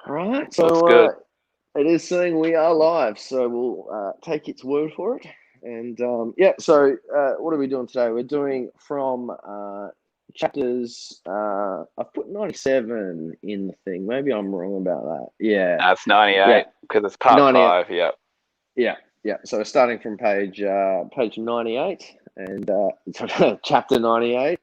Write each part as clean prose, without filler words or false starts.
All right, Looks so good. it is saying we are live, so we'll take its word for it. And yeah, so what are we doing today? We're doing from chapters. I've put 97 in the thing. Maybe I'm wrong about that. Yeah, That's yeah, 98 because it's part 90. 5. Yep. Yeah, yeah. So we're starting from page 98 and chapter 98.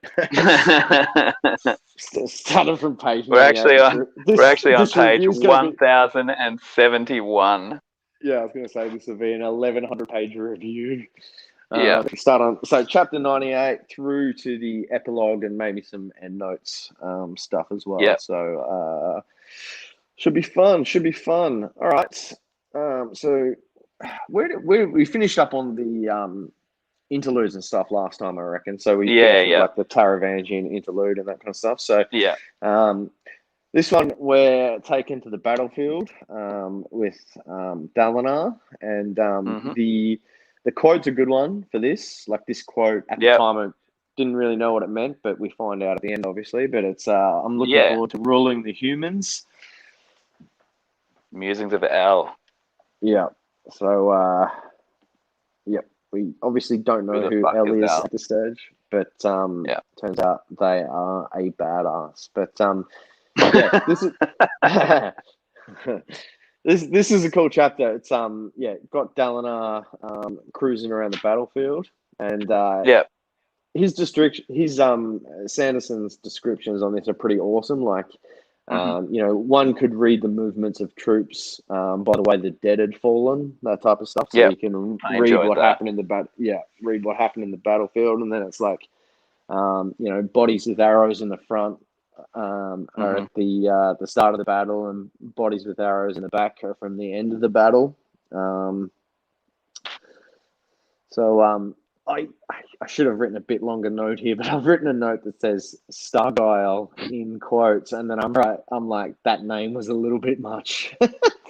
Starting from page we're 98. actually on we're actually on This page review is going to be. 1071. Yeah, I was going to say this will be an 1100-page review. Yeah. Start on chapter 98 through to the epilogue and maybe some end notes stuff as well. Yep. So should be fun. Should be fun. All right. So where we finished up on the interludes and stuff last time, I reckon. So we Yeah. get through Yeah. like the Taravangian interlude and that kind of stuff. So Yeah. um, this one, we're taken to the battlefield with Dalinar, and Mhm. the quote's a good one for this. Like this quote at the Yep. time, I didn't really know what it meant, but we find out at the end, obviously. But it's I'm looking Yeah. forward to ruling the humans. Musings of L. Yeah. So yep, we obviously don't Who know the who fuck Elle is is L? at this stage, but Yeah. turns out they are a badass. But yeah, this is. This is a cool chapter. It's yeah, got Dalinar cruising around the battlefield, and Yep. his Sanderson's descriptions on this are pretty awesome. Like Mhm. one could read the movements of troops by the way the dead had fallen, that type of stuff. So Yep. you can I read enjoyed what that. happened in the read what happened in the battlefield, and then it's like bodies with arrows in the front are Mhm. at the start of the battle, and bodies with arrows in the back are from the end of the battle. So I should have written a bit longer note here, but I've written a note that says Stargile in quotes, and then I'm like that name was a little bit much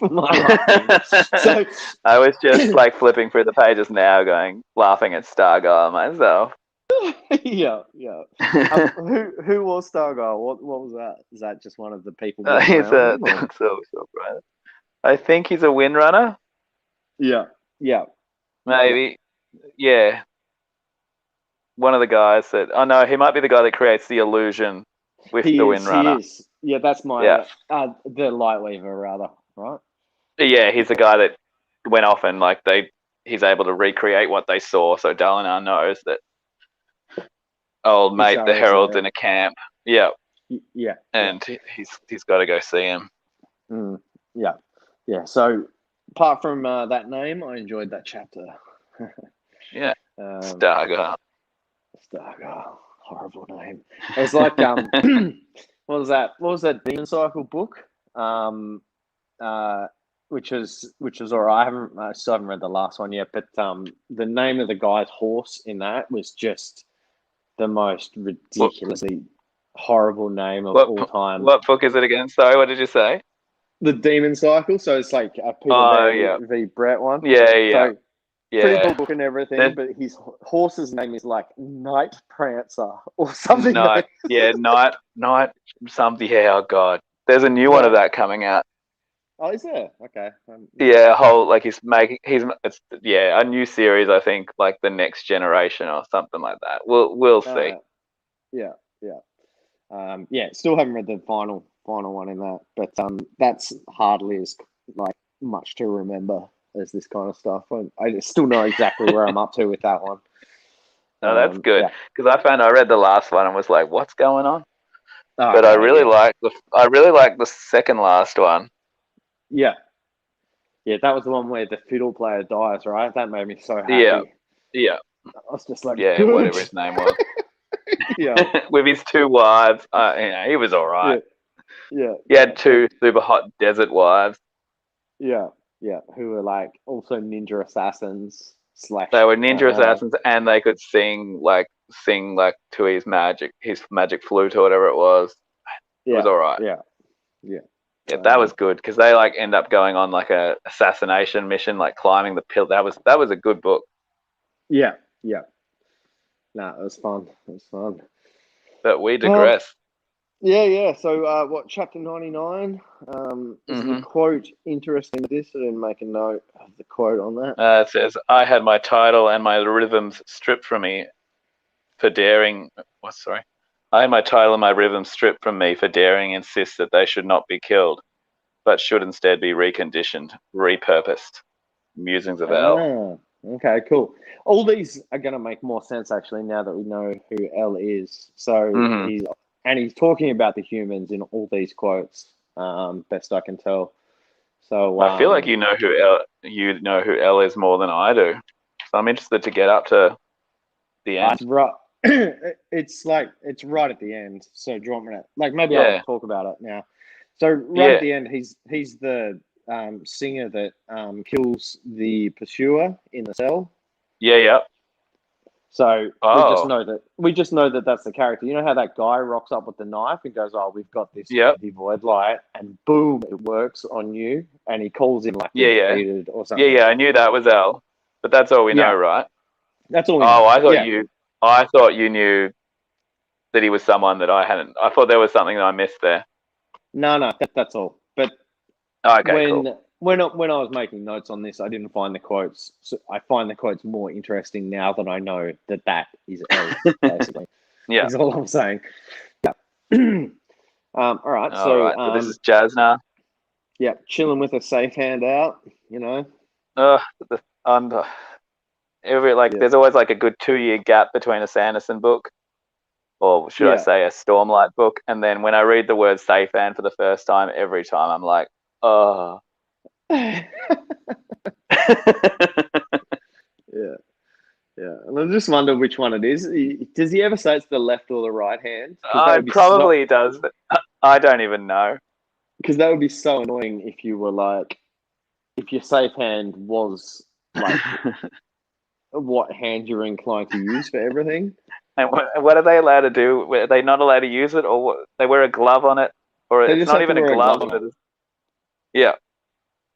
for my liking. So I was just like flipping through the pages now, laughing at Stargirl myself. yeah, yeah. Who was Stargile? What was that? Is that just one of the people moving He's around a him, or? so bright. I think he's a windrunner, Yeah, yeah, yeah. maybe. Yeah, one of the guys that. Oh no, he might be the guy that creates the illusion with the He is. He windrunner. is. Yeah, that's Yeah, my the Lightweaver rather, right? yeah, he's the Yeah, guy that went off and he's able to recreate what they saw, so Dalinar knows that old mate the Isharo's herald's in there. a camp. Yeah, Yeah, yeah, and he's got to go see him. yeah, yeah. So apart from that name, I enjoyed that chapter. Yeah, um, Stargirl. Stargirl, horrible name. It was like what was that? What was that Demon Cycle book? Uh, which was all right. I still haven't read the last one yet, but the name of the guy's horse in that was just the most What ridiculously horrible name of what all time. what book is it again? Sorry, what did you say? The Demon Cycle. So it's like a Peter Oh Laird yeah, v Brett one. yeah, yeah, So pretty cool yeah. book and everything, There's but his horse's name is like Night Prancer or something. night, yeah, night, something. Yeah, oh god, there's a new one of Yeah. that coming out. Oh, is there? Okay. Yeah, whole like he's it's yeah a new series. I think like the next generation or something like that. We'll see. Yeah. Yeah. Yeah. Still haven't read the final one in that, but that's hardly as like much to remember as this kind of stuff. I still know exactly where I'm up to with that one. No, that's good Yeah. because I read the last one and was like, what's going on? Oh, But okay. Yeah. I really like the second last one. Yeah. Yeah. That was the one where the fiddle player dies, right? That made me so Yeah, happy. yeah, I was just like, yeah. good. Whatever his name was, Yeah. with his two wives. He was all right. Yeah. Yeah. He Yeah. had two super hot desert wives. Yeah. Yeah. Who were like also ninja assassins They slash were ninja assassins, and they could sing like to his magic flute or whatever it was. It was yeah. all right. Yeah. Yeah. Yeah, that was Um, good because they like end up going on like a assassination mission, like climbing the pill. That was a good book. yeah. Yeah. No, it was fun. It was fun. But we Um, digress. Yeah. So, chapter 99? Is the Hmm. quote interesting with this? I didn't make a note of the quote on that. It says, "I had my title and my rhythms stripped from me for daring." What? Sorry. I had my title and my rhythms stripped from me for daring insist that they should not be killed, but should instead be reconditioned, repurposed. Musings of L. Ah, okay, cool. All these are going to make more sense actually now that we know who L is. So Hmm. he's talking about the humans in all these quotes, best I can tell. So I feel like you know who L is more than I do. So I'm interested to get up to the it's end. right. It's right at the end. So do you want me to maybe I'll Yeah, talk about it now. So right at yeah, the end, he's the singer that kills the pursuer in the cell. yeah, yeah. So Oh, we just know that that's the character. You know how that guy rocks up with the knife and goes, "Oh, we've got this yep, anti-void light," and boom, it works on you, and he calls him like the yeah, yeah, defeated or yeah, something. yeah. I knew that was L, but that's all we know, Yeah, right? that's all we know. Oh, Yeah, I thought you knew that he was someone that I hadn't. I thought there was something that I missed there. no, that's all. But Oh, okay, cool. when I was making notes on this, I didn't find the quotes. So I find the quotes more interesting now that I know that is L. Basically, Yeah. is all I'm saying. All right, All so right. So this is Jazz now. yeah, chilling with a safe hand out. You know. Uh, I'm Yeah. there's always like a good 2 year gap between a Sanderson book, or should I Yeah. say a Stormlight book, and then when I read the word safe hand for the first time, every time I'm like, oh. Yeah. Yeah. And I just wonder which one it is. Does he ever say it's the left or the right hand? It probably does, but I don't even know. Because that would be so annoying if you were like if your safe hand was like what hand you're inclined to use for everything. And what are they allowed to do? Are they not allowed to use it, or they wear a glove on it, or They it's just not have to even a wear a glove? glove on it. Yeah,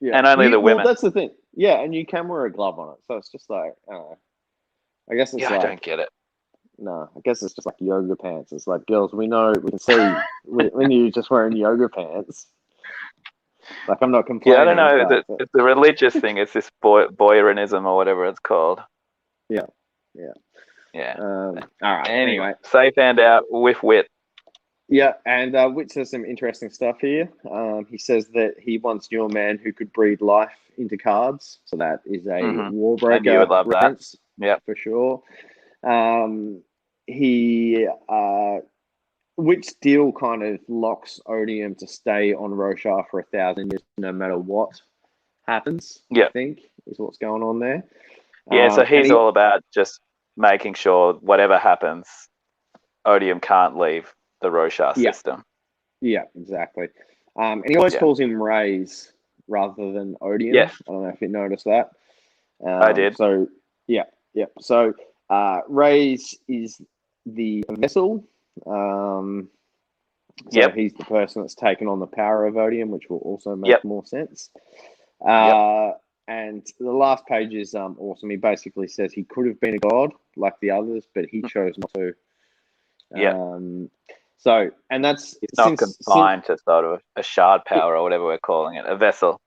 Yeah. and only the Well, women. that's the thing. Yeah, and you can wear a glove on it. So it's just like, I don't know. I guess it's Yeah, I don't like get it. no, I guess it's just like yoga pants. It's like, girls, we can see when you're just wearing yoga pants. Like, I'm not Yeah, I don't complaining, know. but It's a religious thing. It's this Boyerism or whatever it's called. yeah, yeah. Yeah. All right. Anyway, Anyway, safe hand out with wit. yeah, and Wit says some interesting stuff here. He says that he once knew a man who could breathe life into cards, so that is a Hmm. I knew you would Warbreaker love that. reference Yep. for sure. He Wit still kind of locks Odium to stay on Roshar for 1,000 years, no matter what happens. I Yep. think is what's going on there. Yeah. So And he's all about just making sure whatever happens, Odium can't leave the Roshar yeah, system. yeah, exactly. And he always Yeah. calls him Rays rather than Odium. Yes, I don't know if you noticed that. I did. So yeah, yeah. So Rays is the vessel. So Yep. he's the person that's taken on the power of Odium, which will also make Yep. more sense. Yep. And the last page is awesome. He basically says he could have been a god like the others, but he chose not to. Yep. And that's He's not since confined to sort of a shard power or whatever we're calling it, a vessel.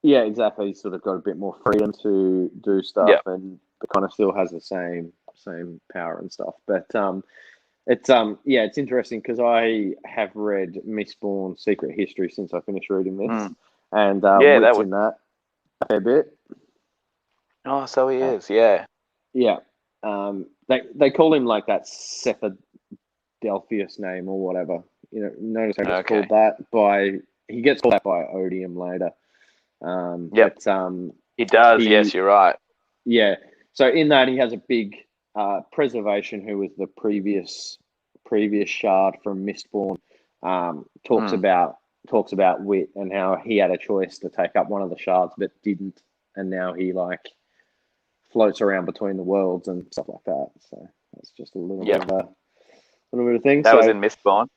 yeah, exactly. He's sort of got a bit more freedom to do stuff, Yep. and but kind of still has the same power and stuff. But it's interesting because I have read Mistborn Secret History since I finished reading this, Mm. and Yeah, that Wit's would. in that a fair bit. Oh, so he Uh, is. Yeah. yeah, they call him like that Delphius name or whatever. Notice how it's Okay. called that by he gets called that by Odium later. Yep. But He does. Yes, he you're right. yeah. So in that he has a big preservation who was the previous shard from Mistborn. Talks Mm. about Wit and how he had a choice to take up one of the shards but didn't, and now he like floats around between the worlds and stuff like that. So that's just a Yep. little bit of thing. That was So in Mistborn.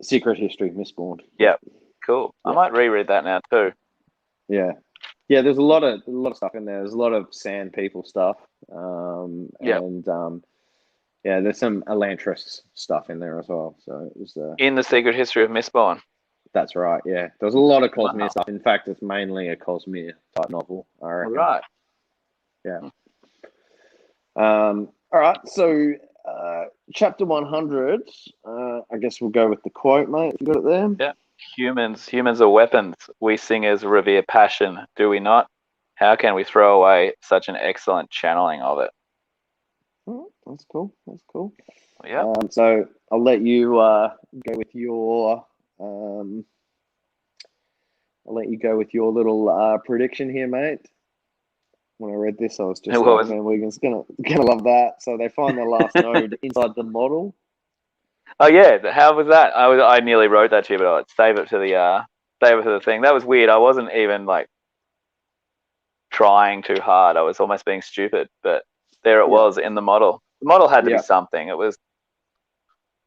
Secret History, Mistborn. Yeah, Yep. Cool. I yeah, might reread that now too. yeah, yeah. There's a lot of stuff in there. There's a lot of Sand People stuff, Yep. and Yeah, there's some Elantris stuff in there as well. So it was In the Secret History of Mistborn. that's right. Yeah, there's a lot of Cosmere Wow. stuff. In fact, it's mainly a Cosmere type novel, I All reckon. right. Yeah. All right. So chapter 100. I guess we'll go with the quote, mate. You got it there? Yeah. Humans are weapons. We singers revere passion, do we not? How can we throw away such an excellent channeling of it? Oh, that's cool. That's cool. Yeah. So I'll let you go with your little prediction here, mate. When I read this, I was just like, man, Wigan's gonna love that. So they find the last node inside the model. Oh yeah, how was that? I nearly wrote that to you, but I'd save it to the thing. That was weird. I wasn't even like trying too hard. I was almost being stupid, but there it was in the model. The model had to be something. It was,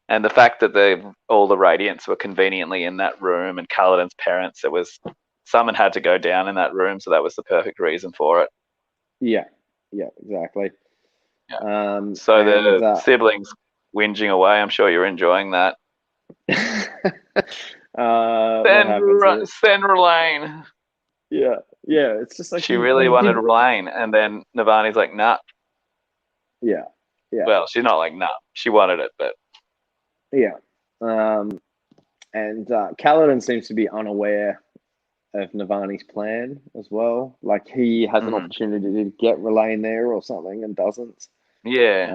and the fact that all the Radiants were conveniently in that room, and Kaladin's parents, it was someone had to go down in that room, so that was the perfect reason for it. Yeah, exactly. Yeah. So the siblings whinging away. I'm sure you're enjoying that. Send R'laine. Yeah. It's just like she really wanted R'laine, and then Navani's like, nah. Yeah. Well, she's not like, nah. She wanted it, but yeah. And Kaladin seems to be unaware of Navani's plan as well. Like he has an opportunity to get R'laine there or something and doesn't. Yeah.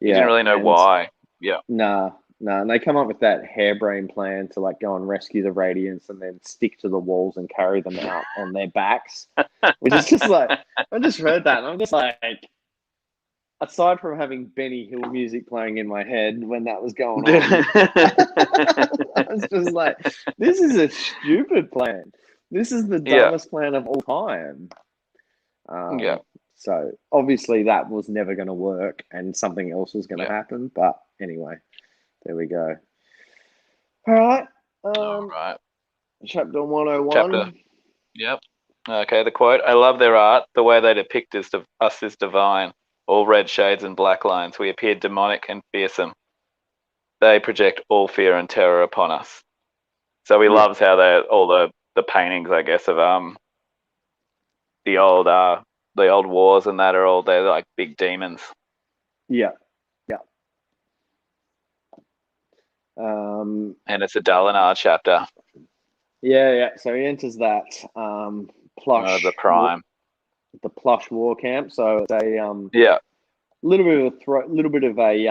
He didn't really know why. Yeah. Nah. And they come up with that harebrained plan to like go and rescue the Radiants and then stick to the walls and carry them out on their backs. Which is just like, I just read that and I'm just like, aside from having Benny Hill music playing in my head when that was going on, I was just like, this is a stupid plan. This is the dumbest plan of all time. So obviously that was never going to work and something else was going to happen. But anyway, there we go. All right. Chapter 101. Yep. Okay, the quote. I love their art. The way they depict us is divine. All red shades and black lines. We appear demonic and fearsome. They project all fear and terror upon us. So he loves how all the paintings, I guess, of the old wars and that they're like big demons. Yeah. And it's a Dalinar chapter. Yeah. So he enters that plush the Prime. The plush war camp. So it's a little bit of a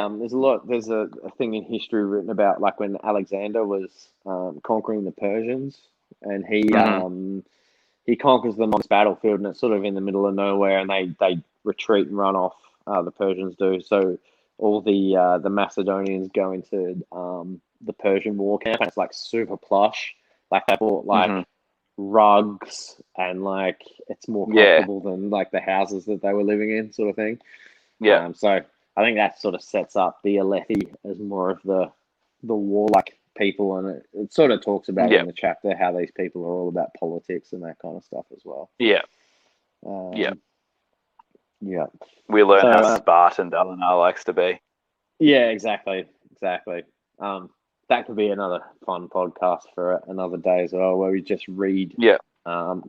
there's a thing in history written about like when Alexander was conquering the Persians and he conquers them on this battlefield and it's sort of in the middle of nowhere and they retreat and run off, the Persians do. So all the Macedonians go into the Persian war camp and it's like super plush. Like they bought like rugs and like it's more comfortable than like the houses that they were living in, sort of thing. Yeah. So I think that sort of sets up the Alethi as more of the warlike people, and it sort of talks about in the chapter how these people are all about politics and that kind of stuff as well. Yeah. Yeah. We learn how Spartan Dalinar likes to be. Yeah, exactly. That could be another fun podcast for another day as well, where we just read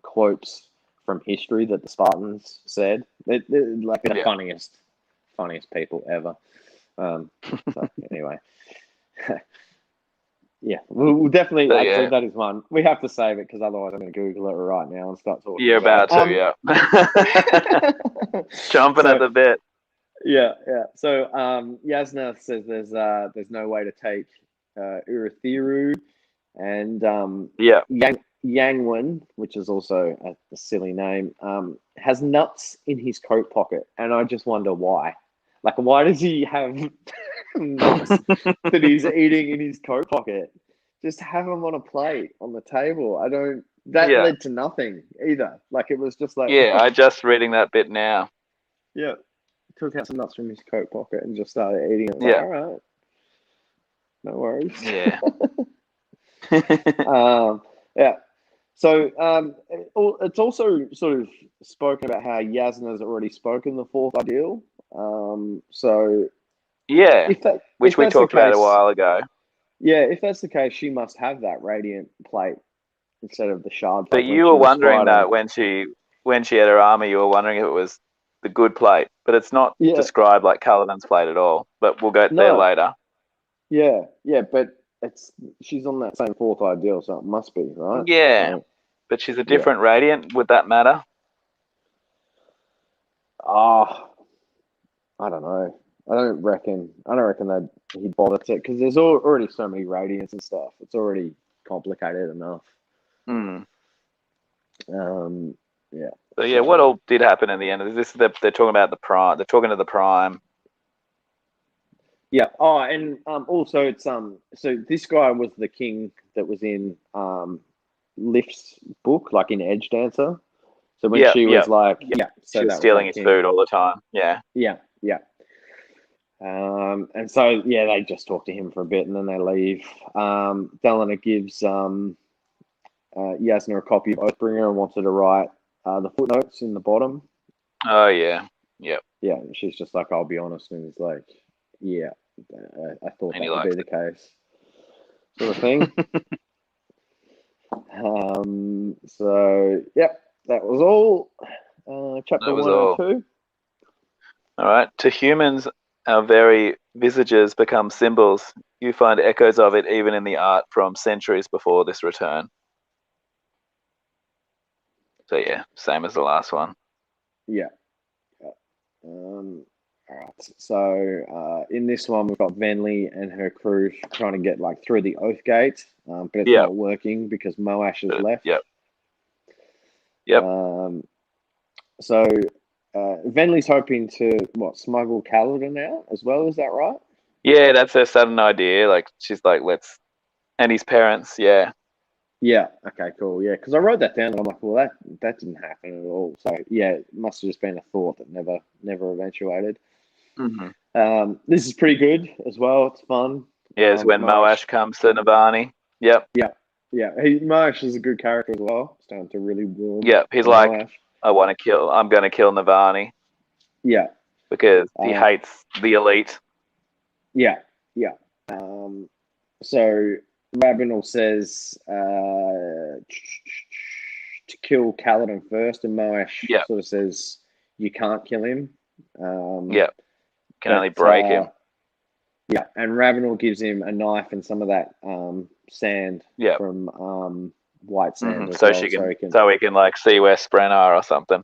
quotes from history that the Spartans said. They're like the funniest people ever. So anyway, we'll definitely. That is one we have to save it because otherwise I'm going to Google it right now and start talking. You're about to, jumping at the bit. Yeah. So Yasna says there's no way to take Urithiru, and Yangwen, which is also a silly name, has nuts in his coat pocket, and I just wonder why. Like, why does he have nuts that he's eating in his coat pocket? Just have them on a plate on the table. Led to nothing either. Like, it was just like... Yeah, I just reading that bit now. Yeah. Took out some nuts from his coat pocket and just started eating it. Like, all right. No worries. Yeah. So it's also sort of spoken about how Yasna's already spoken the fourth ideal. So Yeah, if which we that's the talked about a case, while ago. yeah, if that's the case, she must have that radiant plate instead of the shard But plate when you she were was wondering fighting. that when she had her armor, you were wondering if it was the good plate, but it's not Yeah, described like Caliban's plate at all. But we'll get there no, later. yeah, but it's she's on that same fourth ideal, so it must be right. Yeah, So but she's a yeah. different radiant. Would that matter? Ah, I don't know. I don't reckon. I don't reckon that he'd bother to because there's already so many radiants and stuff. It's already complicated enough. Hmm. Um, yeah. So yeah, what So all did happen in the end? This they're talking about the prime. They're talking to the prime. yeah. Oh, and also it's so this guy was the king that was in Lift's book, like in Edge Dancer. So when Yeah, she yeah. was like, yeah, so She was that was stealing that his king. food all the time. Yeah. Yeah, yeah. And so yeah, they just talk to him for a bit and then they leave. Delana gives Yasna a copy of Oathbringer and wants her to write the footnotes in the bottom. Oh yeah. Yep. Yeah, and she's just like, I'll be honest, and he's like, yeah, I thought And he that would be likes the case, sort of thing. it. So yep, that was all. Chapter That was all. 102. All right. To humans, our very visages become symbols. You find echoes of it even in the art from centuries before this return. So yeah, same as the last one. Yeah. All right. So in this one, we've got Venli and her crew trying to get like through the Oath Gate, but it's Yep. not working because Moash has left. Yep. Yep. So Venli's hoping to smuggle Kaladin out as well. Is that right? Yeah, that's her sudden idea. Like she's like, let's, and his parents. Yeah. Yeah. Okay. Cool. Yeah. Because I wrote that down and I'm like, well, that didn't happen at all. So yeah, it must have just been a thought that never eventuated. Mm-hmm. This is pretty good as well. It's fun. Yeah, it's when Moash comes to Navani. Yep. Yeah. Yeah. Moash is a good character as well. Starting to really warm Yep. He's to like, Moash. I'm going to kill Navani Yeah. because he hates the elite. Yeah. Yeah. So Rabinal says to kill Kaladin first, and Moash sort of says you can't kill him. Yep. Can only break him. Yeah, and Ravenel gives him a knife and some of that sand from white sand as so well, so he can like see where Spren are or something.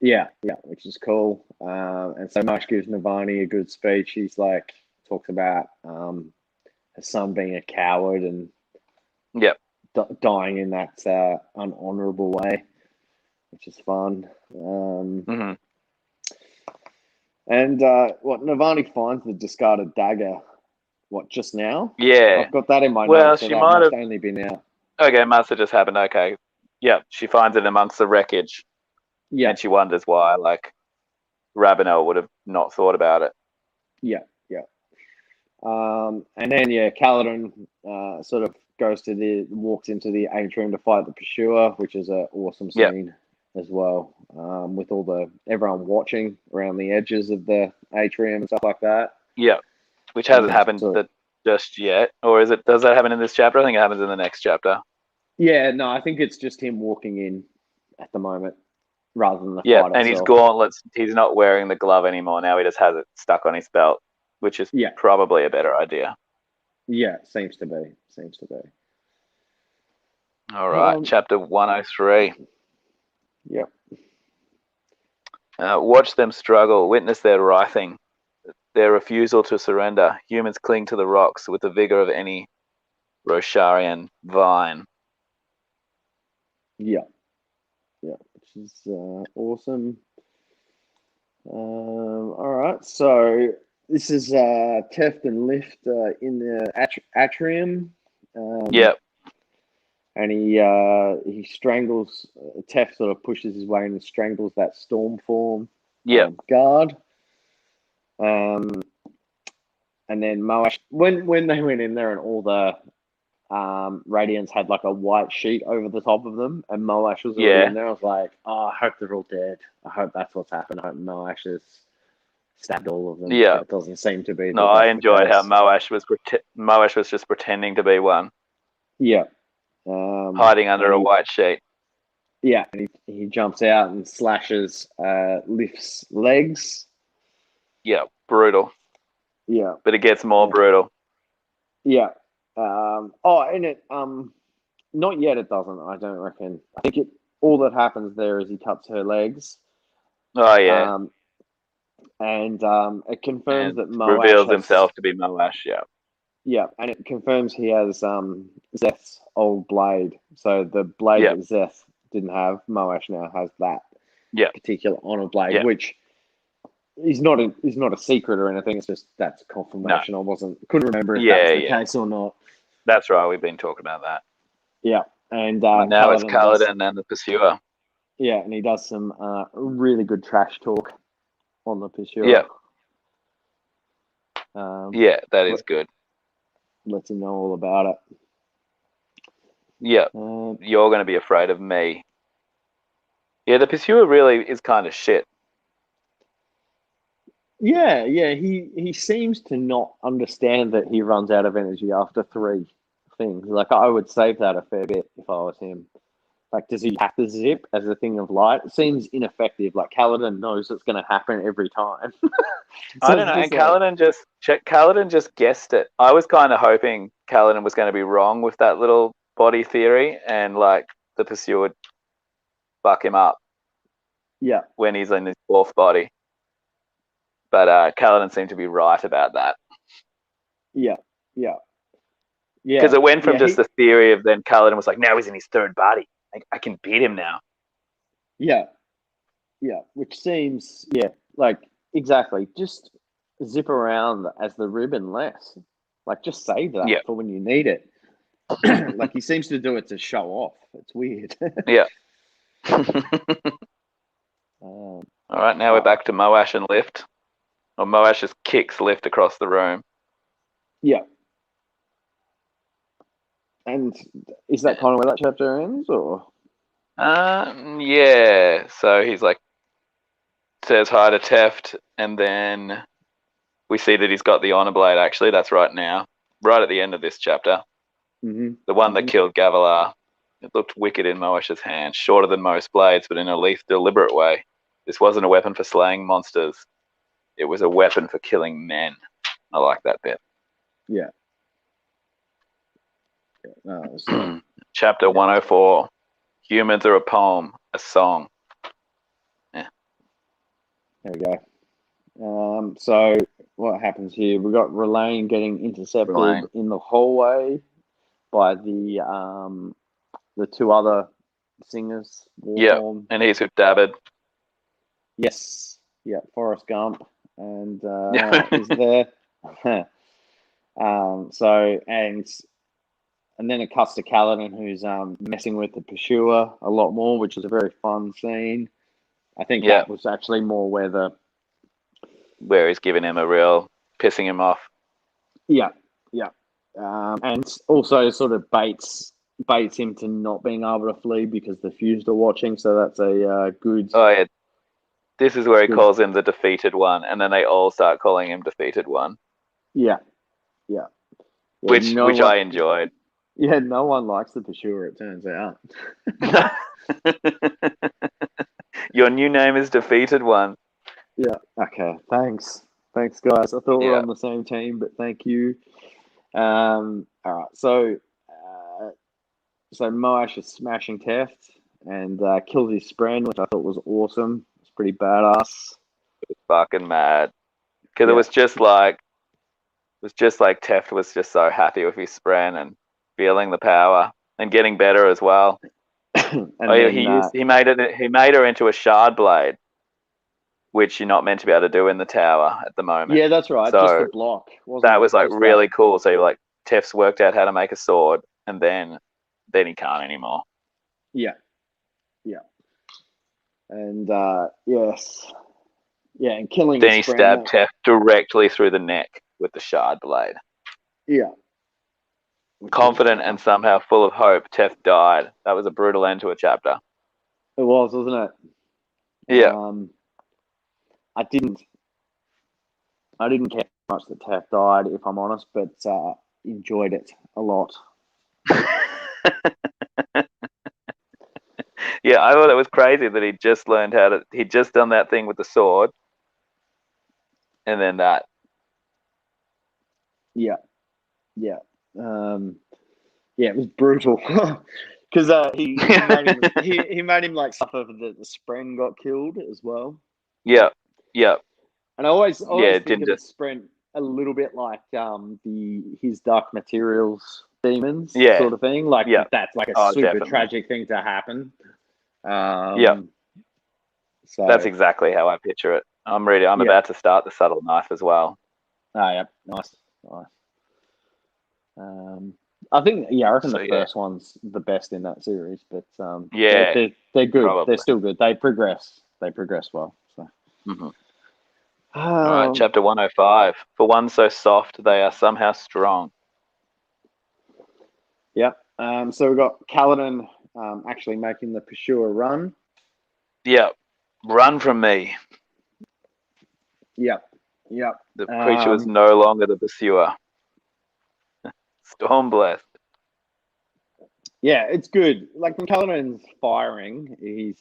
Yeah, which is cool. And so Moash gives Navani a good speech. He's like talks about her son being a coward and dying in that unhonorable way, which is fun. And Navani finds the discarded dagger. What, just now? Yeah. I've got that in my well, notes, so she that might must have only be now. Okay, must have just happened. Okay. Yeah, she finds it amongst the wreckage. Yeah. And she wonders why, like, Ravenel would have not thought about it. Yeah. And then, Kaladin sort of walks into the atrium to fight the pursuer, which is an awesome scene as well, with everyone watching around the edges of the atrium and stuff like that. Yeah, which hasn't happened just yet, or does that happen in this chapter? I think it happens in the next chapter. Yeah, no, I think it's just him walking in at the moment rather than the fight and itself. his gauntlets, he's not wearing the glove anymore. Now he just has it stuck on his belt, which is probably a better idea. Yeah, seems to be. All right, chapter 103. Yep. Watch them struggle, witness their writhing, their refusal to surrender. Humans cling to the rocks with the vigor of any Rosharian vine. Yeah, which is awesome. All right, so this is Teft and Lift in the atrium. And he strangles. Teft sort of pushes his way in and strangles that storm form guard. And then Moash, when they went in there and all the Radiants had like a white sheet over the top of them, and Moash was already in there. I was like, oh, I hope they're all dead. I hope that's what's happened. I hope Moash is stabbed all of them. Yeah. It doesn't seem to be. No, I enjoyed how Moash was just pretending to be one. Yeah. Hiding under a white sheet. Yeah, and he jumps out and slashes Lift's legs. Yeah, brutal. Yeah. But it gets more brutal. Yeah. And it not yet. It doesn't. I don't reckon. I think all that happens there is he cuts her legs. Oh yeah. And it confirms that Moash reveals himself to be Moash. Yeah. Yeah, and it confirms he has Zeth's old blade. So the blade that Zeth didn't have, Moash now has that particular honor blade, which is not a secret or anything. It's just that's confirmation. No. I couldn't remember if that was the case or not. That's right. We've been talking about that. Yeah, and now it's Kaladin and the Pursuer. Yeah, and he does some really good trash talk on the Pursuer. Yeah. That is good. Lets him know all about it. Yeah, you're going to be afraid of me. Yeah, the Pursuer really is kind of shit. Yeah, he seems to not understand that he runs out of energy after 3 things. Like, I would save that a fair bit if I was him. Like, does he have to zip as a thing of light? It seems ineffective. Like, Kaladin knows it's going to happen every time. I don't know. And Kaladin just guessed it. I was kind of hoping Kaladin was going to be wrong with that little body theory, and like the Pursuer would fuck him up. Yeah. When he's in his 4th body. But Kaladin seemed to be right about that. Yeah. Because it went from just the theory of then Kaladin was like, now he's in his 3rd body. I can beat him now. Yeah. Which seems, like, exactly. Just zip around as the ribbon less. Like, just save that for when you need it. Like, he seems to do it to show off. It's weird. Yeah. All right, now we're back to Moash and Lift. Or Moash just kicks Lift across the room. Yeah. And is that kind of where that chapter ends, or? Yeah. So he's like, says hi to Teft, and then we see that he's got the honor blade. Actually, that's right now, right at the end of this chapter. Mm-hmm. The one that killed Gavilar. It looked wicked in Moash's hand, shorter than most blades, but in a deliberate way. This wasn't a weapon for slaying monsters. It was a weapon for killing men. I like that bit. Yeah. Chapter 104. Humans are a poem, a song. Yeah. There we go. So what happens here? We've got R'lain getting intercepted in the hallway by the 2 other singers. And he's with Dabbid. Yes. Yeah, Forrest Gump. And is there. And then it cuts to Kaladin, who's messing with the Pursuer a lot more, which is a very fun scene. I think that was actually more where he's giving him a real pissing him off. Yeah. And also sort of baits him to not being able to flee because the Fused are watching. So that's a good. Oh yeah, this is where he calls him the defeated one, and then they all start calling him defeated one. Yeah. Which I enjoyed. Yeah, no one likes the Pursuer, it turns out. Your new name is Defeated One. Yeah, okay, thanks. Thanks, guys. I thought we were on the same team, but thank you. All right, so Moash is smashing Teft and kills his Spren, which I thought was awesome. It's pretty badass. It was fucking mad. Because it was just like Teft was just so happy with his Spren and feeling the power and getting better as well. He made her into a shard blade, which you're not meant to be able to do in the tower at the moment. Yeah, that's right. So just a block. That was like really cool. So like Teft's worked out how to make a sword, and then he can't anymore. Yeah. And yes. Yeah, and killing. Then he stabbed Teft directly through the neck with the shard blade. Yeah. Confident and somehow full of hope, Teft died. That was a brutal end to a chapter. It was, wasn't it? Yeah. I didn't I didn't care much that Tef died, if I'm honest, but enjoyed it a lot. Yeah, I thought it was crazy that he'd just done that thing with the sword, and then that. Yeah. Yeah, it was brutal because he made him like suffer that the Spren got killed as well. Yeah. And I always think didn't of the Spren a little bit like his Dark Materials demons sort of thing. Like that's like a super definitely. tragic thing to happen. So that's exactly how I picture it. I'm about to start the Subtle Knife as well. Oh yeah, nice. I think I reckon the first one's the best in that series, but they're good. Probably. They're still good. They progress well. So. All right, chapter 105. For one so soft, they are somehow strong. Yep. So we've got Kaladin actually making the Pursuer run. Yep. Run from me. Yep. The creature was no longer the pursuer. Stormblessed. Yeah, it's good. Like when Kaladin's firing, he's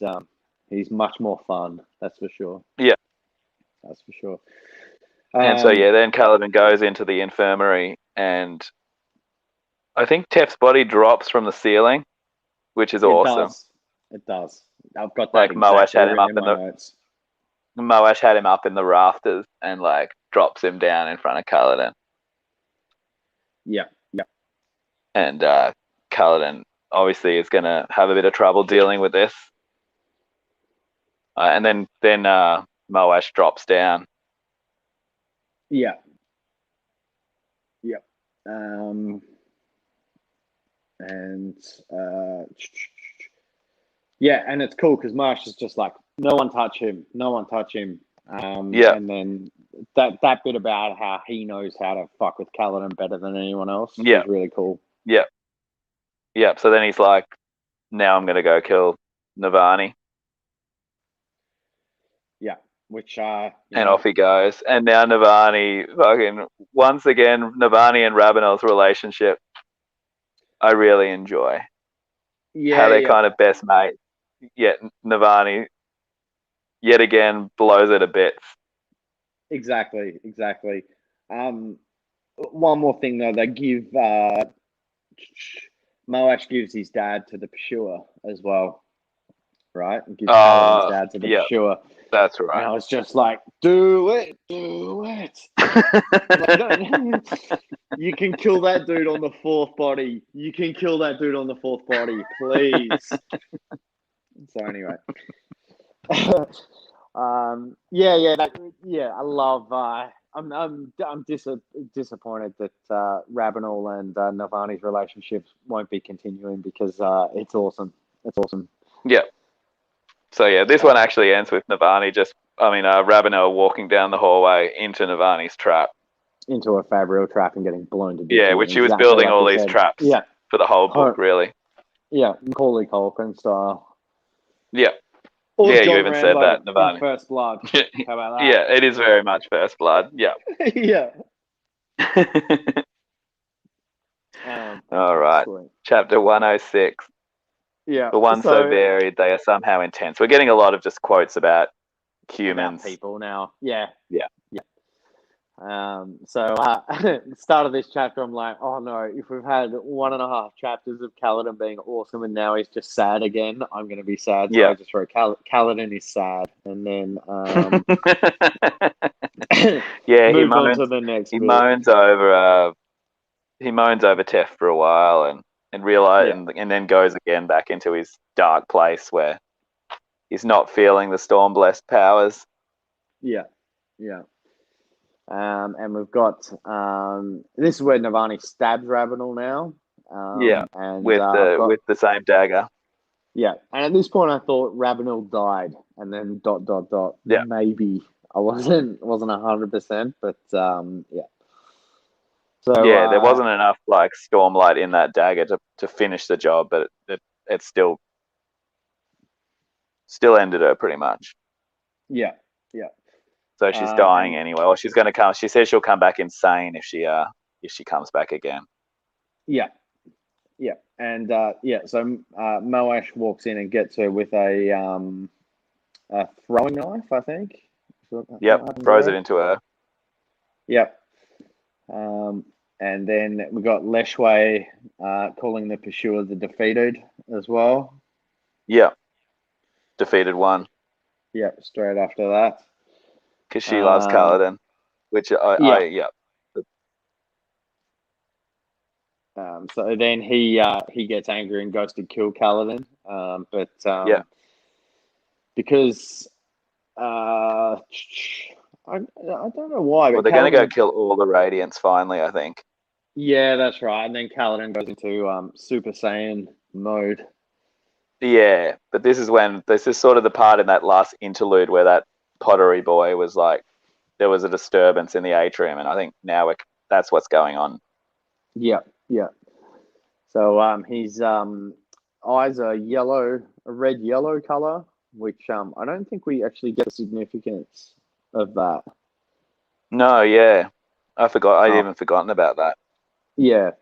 much more fun. That's for sure. Yeah. That's for sure. And so then Kaladin goes into the infirmary, and I think Tef's body drops from the ceiling, which is awesome. It does. I've got that like Moash had him up in my notes. Moash had him up in the rafters and like drops him down in front of Kaladin. Yeah. And Kaladin obviously is going to have a bit of trouble dealing with this. And then Moash drops down. Yeah. And and it's cool because Marsh is just like, no one touch him. And then that bit about how he knows how to fuck with Kaladin better than anyone else is really cool. Yeah. So then he's like, now I'm going to go kill Navani. Yeah. Which and off he goes. And now Navani, fucking once again, Navani and Rabanel's relationship, I really enjoy. How they're kind of best mates. Yet Navani, yet again, blows it a bit. Exactly. One more thing though, they give Moash gives his dad to the Pursuer as well, right? And gives Kaladin's dad to the Pursuer. That's right. And I was just like, do it. You can kill that dude on the fourth body. Please. So anyway. I love. I'm disappointed that Rabanel and Navani's relationship won't be continuing because it's awesome. Yeah. So this one actually ends with Navani Rabanel walking down the hallway into Navani's trap. Into a Fabrial trap and getting blown to bits. Yeah, which he was building all these traps for the whole book, really. Yeah, Macaulay Culkin style. Yeah. Or John you even Rambo said that, Navani. First Blood. How about that? Yeah, it is very much First Blood. Yeah. Yeah. All right. Sweet. Chapter 106. Yeah. The ones so varied, they are somehow intense. We're getting a lot of just quotes about humans. About people now. Yeah. Yeah. Start of this chapter, I'm like, oh no, if we've had 1.5 chapters of Kaladin being awesome and now he's just sad again, I'm going to be sad. So I just wrote Kaladin is sad. And then he moves on to the next bit. He moans over Tef for a while and then goes again back into his dark place where he's not feeling the Stormblessed powers. Yeah. And we've got this is where Navani stabs Rabanel now. And with the same dagger. Yeah, and at this point I thought Rabanel died, and then ... Yeah. Maybe I wasn't 100%, but yeah. So there wasn't enough like Stormlight in that dagger to finish the job, but it still ended her pretty much. Yeah. So she's dying anyway. Or she's going to come. She says she'll come back insane if she comes back again. Yeah. Yeah. And so Moash walks in and gets her with a throwing knife, I think. Yep, throws it into her. Yep. And then we got Leshway calling the pursuer the defeated as well. Yep. Defeated one. Yep, straight after that. Because she loves Kaladin, which yeah. So then he gets angry and goes to kill Kaladin, because I don't know why. Well, but they're going to go kill all the Radiants finally, I think. Yeah, that's right. And then Kaladin goes into Super Saiyan mode. Yeah, but this is sort of the part in that last interlude where that pottery boy was like, there was a disturbance in the atrium, and I think now that's what's going on. Yeah. So his eyes are a red-yellow color, which I don't think we actually get the significance of that. No, yeah. I forgot. I'd even forgotten about that. Yeah.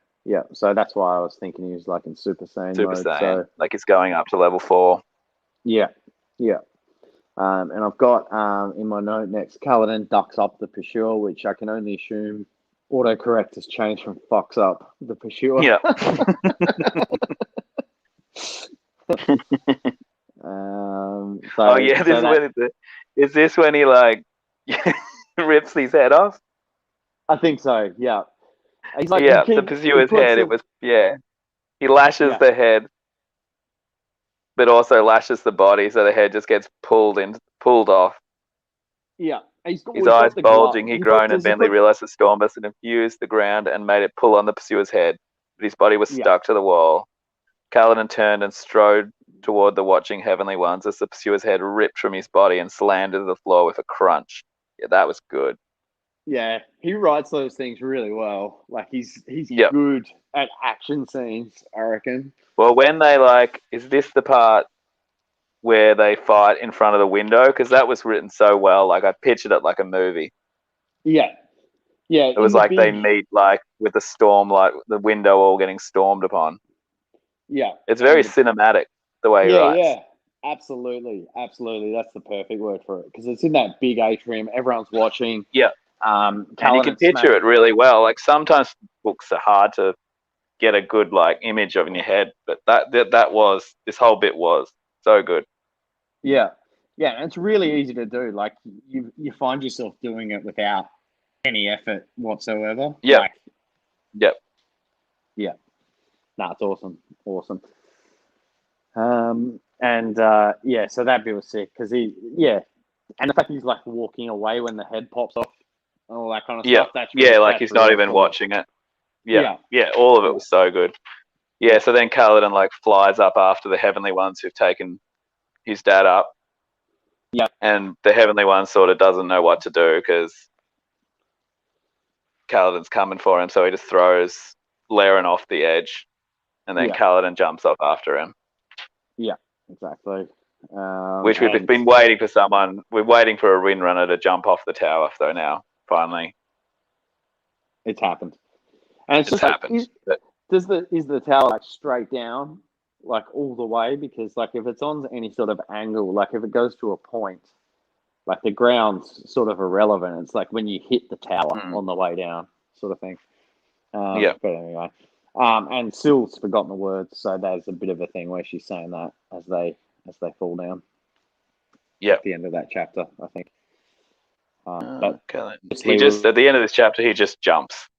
So that's why I was thinking he was like in Super Saiyan mode. So like it's going up to level 4. Yeah. And I've got in my note next, Kaladin ducks up the pursuer, which I can only assume autocorrect has changed from fucks up the pursuer. Yeah. Is this when he like rips his head off? I think so. Yeah. He's like, the pursuer's head. It was He lashes the head, but also lashes the body, so the head just gets pulled off. Yeah. His eyes bulging, he groaned and Bentley realized the stormburst had infused the ground and made it pull on the pursuer's head, but his body was stuck to the wall. Kaladin turned and strode toward the watching heavenly ones as the pursuer's head ripped from his body and slammed into the floor with a crunch. Yeah, that was good. Yeah, he writes those things really well. Like he's good at action scenes, I reckon. Well, when they is this the part where they fight in front of the window? Because that was written so well. Like I pictured it like a movie. Yeah. It was like they meet with the storm, like the window all getting stormed upon. Yeah. It's very cinematic the way he writes. Yeah. Absolutely. That's the perfect word for it because it's in that big atrium. Everyone's watching. Yeah. And you can picture it really well. Like sometimes books are hard to get a good image of in your head, but this whole bit was so good. Yeah, and it's really easy to do. Like you find yourself doing it without any effort whatsoever. Yeah. Yeah. No, it's awesome. So that bit was sick because and the fact he's walking away when the head pops off, and all that kind of stuff. That's really, he's not even watching it. Yeah, all of it was so good. Yeah, so then Kaladin flies up after the Heavenly Ones who've taken his dad up. Yeah. And the Heavenly One sort of doesn't know what to do because Kaladin's coming for him, so he just throws Laren off the edge, and then Kaladin jumps off after him. Yeah, exactly. Which we've been waiting for someone. We're waiting for a Windrunner to jump off the tower, though. Now, finally, it's happened, and it's just happened. Is the tower straight down, all the way? Because if it's on any sort of angle, if it goes to a point, the ground's sort of irrelevant. It's when you hit the tower on the way down, sort of thing. But anyway, and Syl's forgotten the words, so there's a bit of a thing where she's saying that as they fall down. Yeah. At the end of that chapter, I think. But he just at the end of this chapter, he just jumps.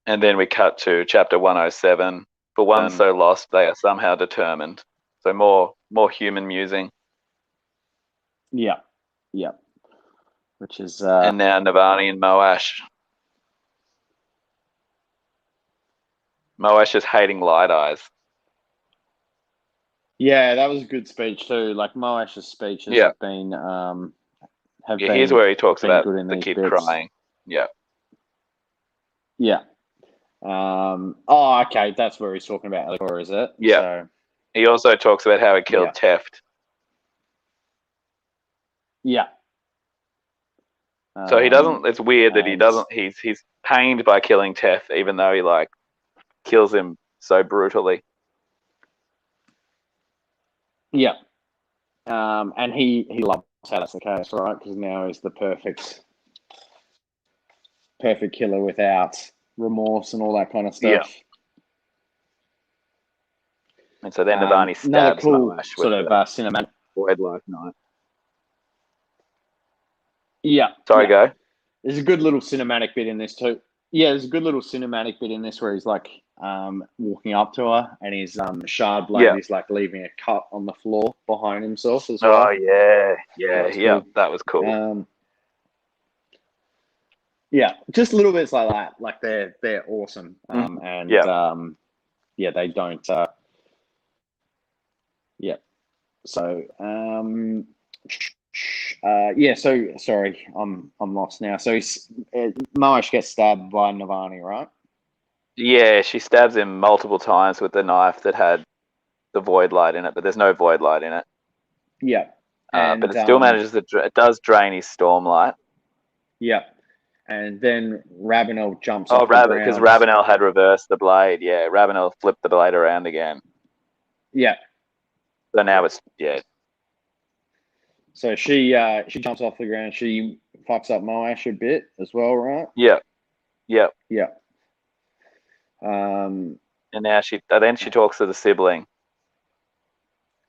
And then we cut to chapter 107. For one so lost, they are somehow determined. So more human musing. Yeah. Which is and now Navani and Moash. Moash is hating Light Eyes. Yeah, that was a good speech too. Moash's speeches have been here's where he talks about the kid crying. Yeah. Okay, that's where he's talking about Eligor, is it? Yeah. So, he also talks about how he killed Teft. Yeah. So he doesn't. It's weird that he and- doesn't. He's pained by killing Teth, even though he like kills him so brutally. Yeah. And he loves how that's the case, right? Because now he's the perfect killer without remorse and all that kind of stuff. And so then Navani another stabs cool Moash sort with of cinematic. void life knife. Yeah. Sorry, go. There's a good little cinematic bit in this too. Yeah, there's a good little cinematic bit in this where he's like walking up to her and his shard blade is like leaving a cut on the floor behind himself as well. Oh yeah, Cool. that was cool. Yeah, just little bits like that. Like they're awesome. And they don't. So so sorry, I'm lost now. So Moash gets stabbed by Navani, right? Yeah, she stabs him multiple times with the knife that had the void light in it, but there's no void light in it. Yeah. But it still manages to. It does drain his stormlight. Yeah. And then Ravenel jumps off the ground. Because Ravenel had reversed the blade. Yeah, Ravenel flipped the blade around again. Yeah. So now it's So she jumps off the ground. She fucks up Moash a bit as well, right? Yeah. And now she talks to the sibling.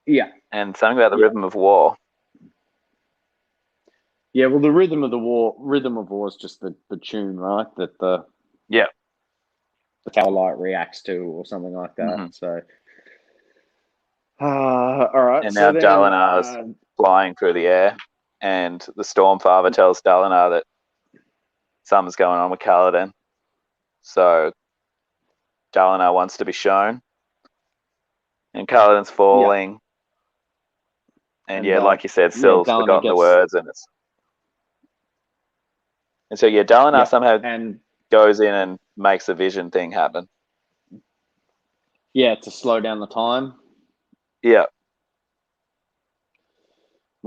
Yeah. And something about the rhythm of war. Yeah, well, the rhythm of war is just the tune, right? That the tower light reacts to, or something like that. Mm-hmm. So, all right. And now Dalinar's flying through the air, and the Stormfather tells Dalinar that something's going on with Kaladin. So Dalinar wants to be shown, and Kaladin's falling. And like you said, Syl's forgotten the words, and so Dalinar somehow goes in and makes a vision thing happen. Yeah, to slow down the time. Yeah.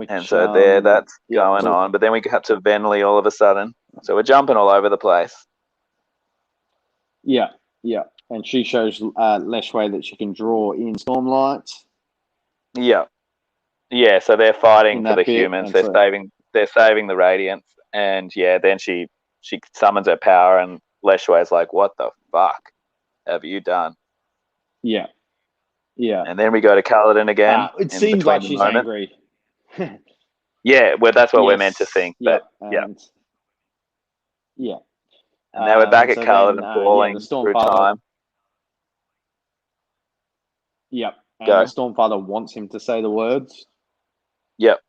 And so that's going on. But then we cut to Venli all of a sudden. So we're jumping all over the place. Yeah. And she shows Leshway that she can draw in stormlight. Yeah. Yeah, so they're fighting for the humans. They're saving the Radiants. And then she summons her power, and Leshway's like, what the fuck have you done? Yeah. And then we go to Kaladin again. It seems like she's angry. Yeah, well, that's what we're meant to think. But And now we're back at Kaladin falling through time. Yep. And the Stormfather wants him to say the words. Yep.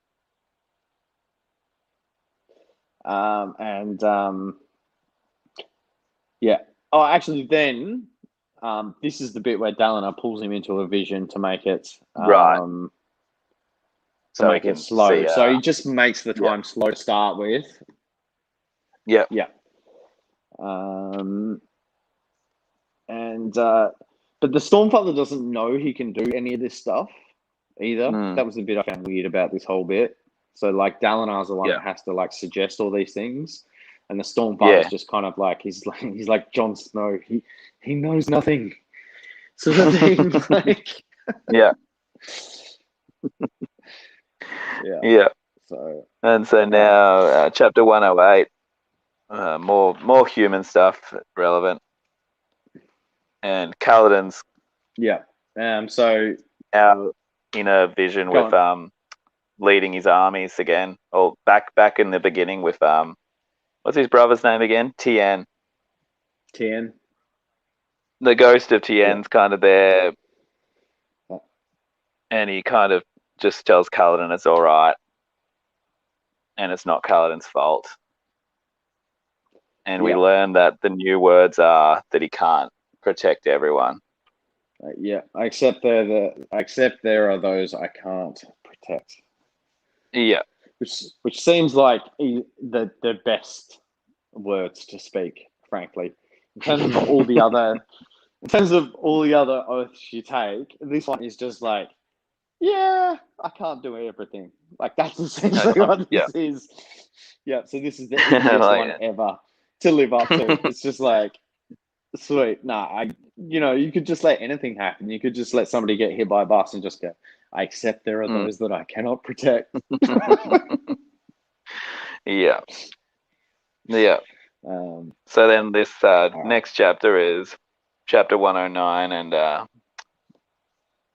Oh, actually, then this is the bit where Dalinar pulls him into a vision to make it right. So make it slow. So he just makes the time slow to start with. Yeah. Yeah. But the Stormfather doesn't know he can do any of this stuff either. That was the bit I found weird about this whole bit. So like Dalinar's the one that has to like suggest all these things, and the Stormfather's just kind of like he's like Jon Snow. He knows nothing. Sort of thing. Like Yeah. So now chapter 108, more human stuff relevant, and Kaladin's so now in a vision with leading his armies again, or back in the beginning with what's his brother's name again? Tien. The ghost of Tien's kind of there, and he kind of just tells Kaladin it's all right, and it's not Kaladin's fault. And we learn that the new words are that he can't protect everyone. Except there are those I can't protect. Yeah. Which seems like the best words to speak, frankly. In terms of all the other oaths you take, this one is just like, I can't do everything. Like that's essentially what this is. Yeah. So this is the easiest one ever to live up to. It's just like, sweet. Nah, you could just let anything happen. You could just let somebody get hit by a bus and just go, I accept there are those that I cannot protect. Yeah. So then this next chapter is chapter 109, and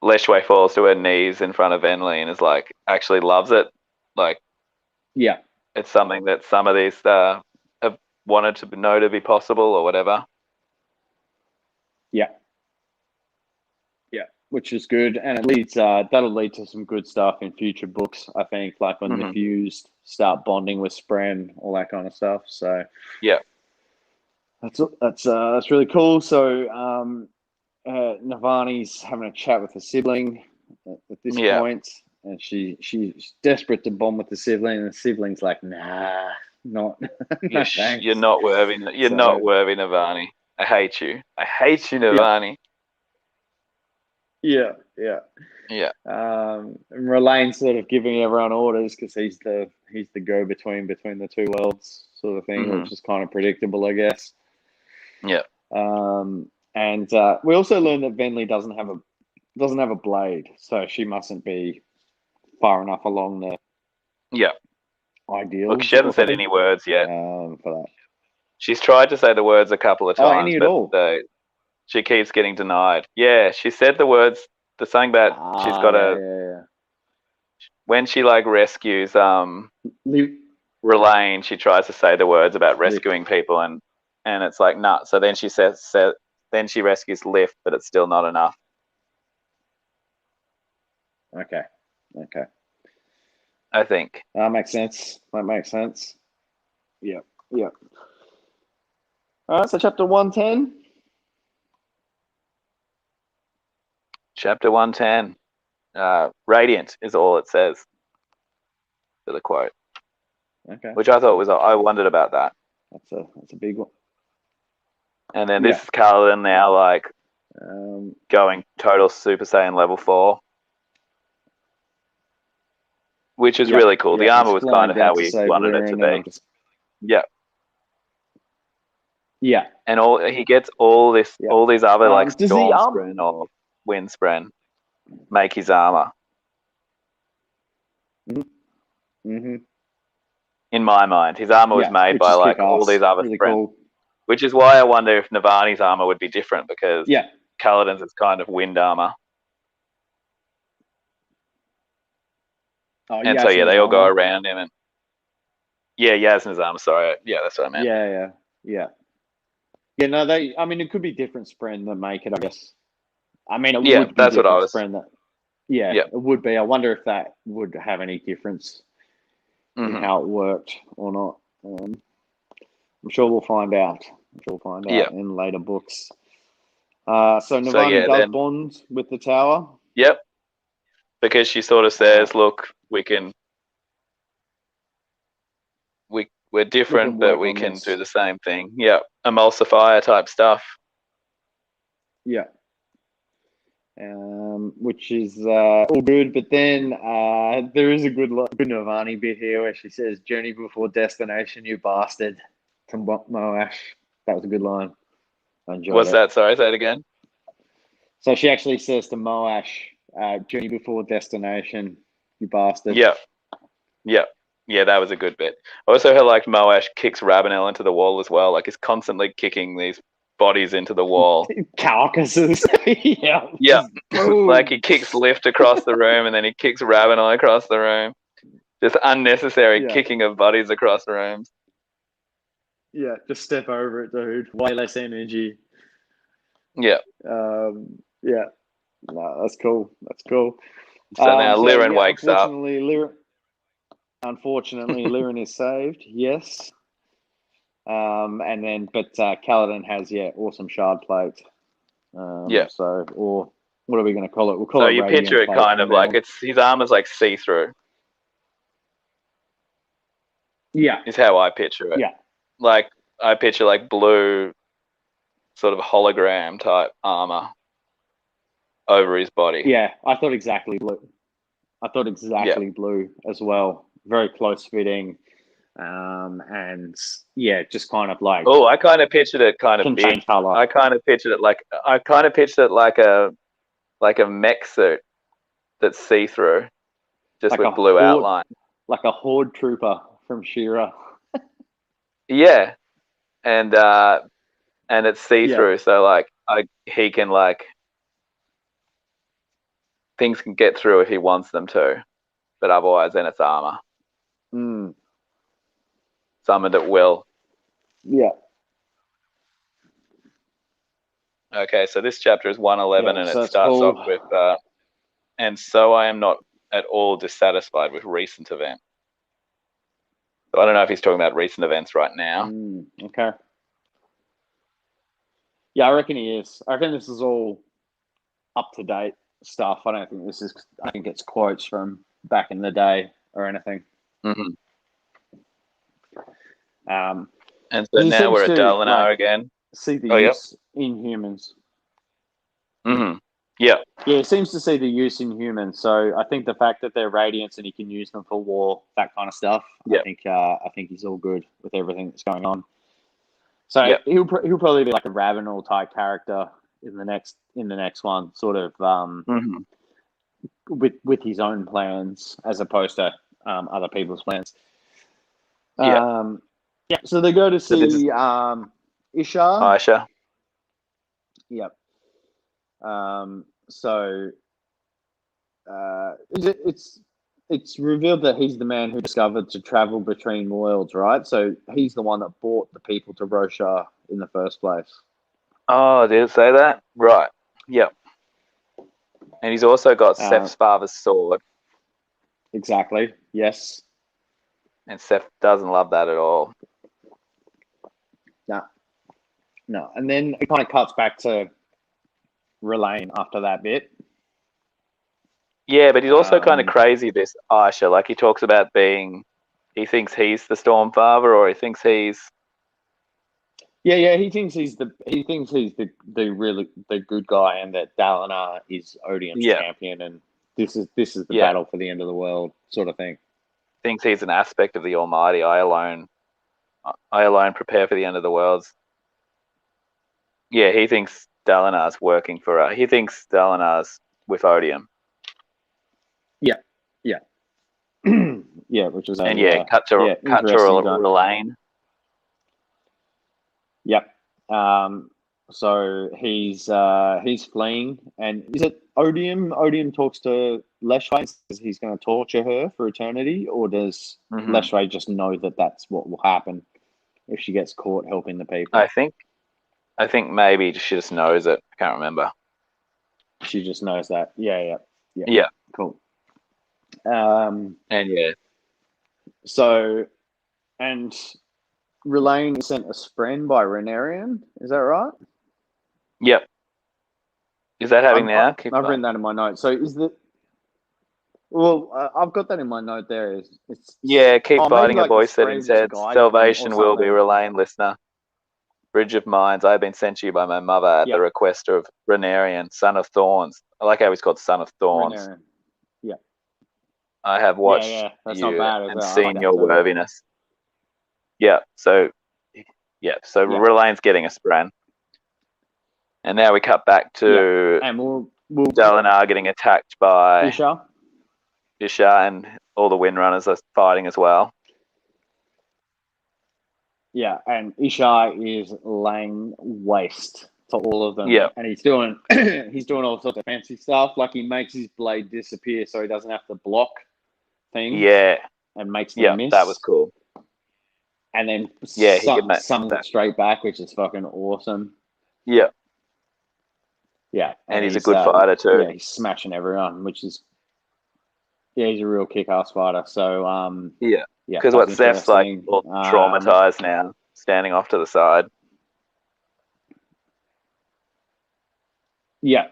Leshway falls to her knees in front of Enlil and is like, actually loves it. Like, yeah, it's something that some of these have wanted to know to be possible or whatever. Yeah. Yeah, which is good. And it leads, that'll lead to some good stuff in future books, I think, like when the Fused start bonding with Spren, all that kind of stuff. So, yeah. That's really cool. So, Navani's having a chat with a sibling at this point, and she's desperate to bond with the sibling, and the sibling's like, nah, not. No, thanks. You're not worthy. Not worthy, Navani. I hate you. I hate you, Navani. Yeah. And Relane's sort of giving everyone orders because he's the go between the two worlds, sort of thing, which is kind of predictable, I guess. Yeah. And we also learned that Venli doesn't have a blade, so she mustn't be far enough along the ideal. Look, she hasn't said any words yet. For that, she's tried to say the words a couple of times, any at all? She keeps getting denied. Yeah, she said the words. The saying that she's got when she like rescues Relane, she tries to say the words about rescuing people, and it's like nah. So then she says then she rescues Lift, but it's still not enough. Okay. I think that makes sense. Yeah. All right, so chapter 110. Chapter 110. Radiant is all it says. For the quote. Okay. Which I thought I wondered about that. That's a big one. And then this is Kaladin now, like going total Super Saiyan level 4, which is really cool. The armor was kind of how we wanted it to be. Yeah. And he gets all these other like Storm Spren or Wind Spren make his armor. Mm-hmm. In my mind, his armor was made by like all these other Spren. Cool. Which is why I wonder if Navani's armor would be different, because Kaladin's is kind of wind armor. Oh, and so they all go around him, and Yasna's armor. Sorry, that's what I meant. Yeah. No, it could be different Spren that make it, I guess. I mean, it would be that's what I was. Spren that, it would be. I wonder if that would have any difference in how it worked or not. I'm sure we'll find out. In later books. So Navani does bond with the tower. Yep. Because she sort of says, "Look, we're different, but we can do the same thing." Yeah, emulsifier type stuff. Yeah. Which is all good, but then there is a good Navani bit here where she says, "Journey before destination, you bastard," to Moash. That was a good line. I enjoyed it. What's that? Sorry, say it again. So she actually says to Moash, "Journey before destination, you bastard." Yeah, that was a good bit. Also, her like Moash kicks Ravenel into the wall as well. Like he's constantly kicking these bodies into the wall. Carcasses. Yeah. Like he kicks Lift across the room, and then he kicks Ravenel across the room. Just unnecessary kicking of bodies across the rooms. Yeah, just step over it, dude. Way less energy. Yeah. No, that's cool. So now Liren wakes up. Unfortunately, Liren is saved. Yes. And then, but Kaladin has awesome shard plate. So, or what are we going to call it? We'll call it. So you picture it kind of like his armor's like see-through. Yeah. Is how I picture it. Yeah. Like I picture like blue, sort of hologram type armor over his body. Yeah, I thought exactly blue. I thought exactly blue as well. Very close fitting. And yeah, just kind of like Oh, I kind of pictured it kind of can big. change color. I kind of pictured it like a mech suit that's see through, just Like with blue outline. like a horde trooper from She-Ra. Yeah, and it's see Yeah. through, so like he can like things can get through if he wants them to, but otherwise then it's armor Mm. summoned at will. Yeah. Okay, so this chapter is 111, Yeah. and So it it's starts off called. with and so I am not at all dissatisfied with recent events. So I don't know if he's talking about recent events right now. Okay. Yeah, I reckon he is. I reckon this is all up to date stuff. I don't think this is. I think it's quotes from back in the day or anything. Mm-hmm. And so He now seems we're at to Dalinar again. see the Oh, yep. use in humans. Mm-hmm. Yeah. Yeah, he seems to see the use in humans. So I think the fact that they're radiants and he can use them for war, that kind of stuff. Yeah. I think he's all good with everything that's going on. So Yep. he'll probably be like a Ravenel type character in the next one, sort of Mm-hmm. with his own plans as opposed to other people's plans. Yeah. Yeah. So they go to So this is see Ishar. Aisha. Yep. So it's revealed that he's the man who discovered to travel between worlds, right? So he's the one that brought the people to Roshar in the first place. Oh, did it say that? Right. Yep. And he's also got Seth's father's sword. Exactly. Yes. And Seth doesn't love that at all. No. And then it kind of cuts back to Relaine after that bit. Yeah, but he's also kind of crazy, this Aisha. Like he talks about he thinks he's the Stormfather, or he thinks he's. Yeah. He thinks he's the really the good guy, and that Dalinar is Odium's champion, and this is the battle for the end of the world, sort of thing. Thinks he's an aspect of the Almighty. I alone prepare for the end of the worlds. Yeah, he thinks Dalinar's working for. He thinks Dalinar's with Odium. Yeah. Yeah, which is cut to Relaine. Yep. So he's fleeing, and is it Odium? Odium talks to Leshrae, says he's going to torture her for eternity, or does Leshrae just know that that's what will happen if she gets caught helping the people? I think maybe she just knows it. I can't remember. She just knows that. Yeah. Cool. So, and Relaine is sent as friend by Renarian. Is that right? Yep. Is that happening now? I've written that in my notes. So is the well, I've got that in my note there. Keep fighting. A voice said in his head, "Salvation will be Relaine, listener. Bridge of Minds, I have been sent to you by my mother at the request of Renarian, son of Thorns." I like how he's called son of Thorns. Renarian. Yeah. I have watched you and seen your worthiness. Yeah. So Relaine's getting a spren. And now we cut back to and we'll Dalinar getting attacked by Ishar, and all the Windrunners are fighting as well. Yeah, and Ishar is laying waste to all of them. Yeah. And he's doing all sorts of fancy stuff. Like he makes his blade disappear so he doesn't have to block things. Yeah. And makes them miss. That was cool. And then he summons it straight back, which is fucking awesome. Yeah. Yeah. And he's a good fighter too. Yeah, he's smashing everyone, which is he's a real kick-ass fighter. So because what Seth's like all traumatized now, standing off to the side. Yeah,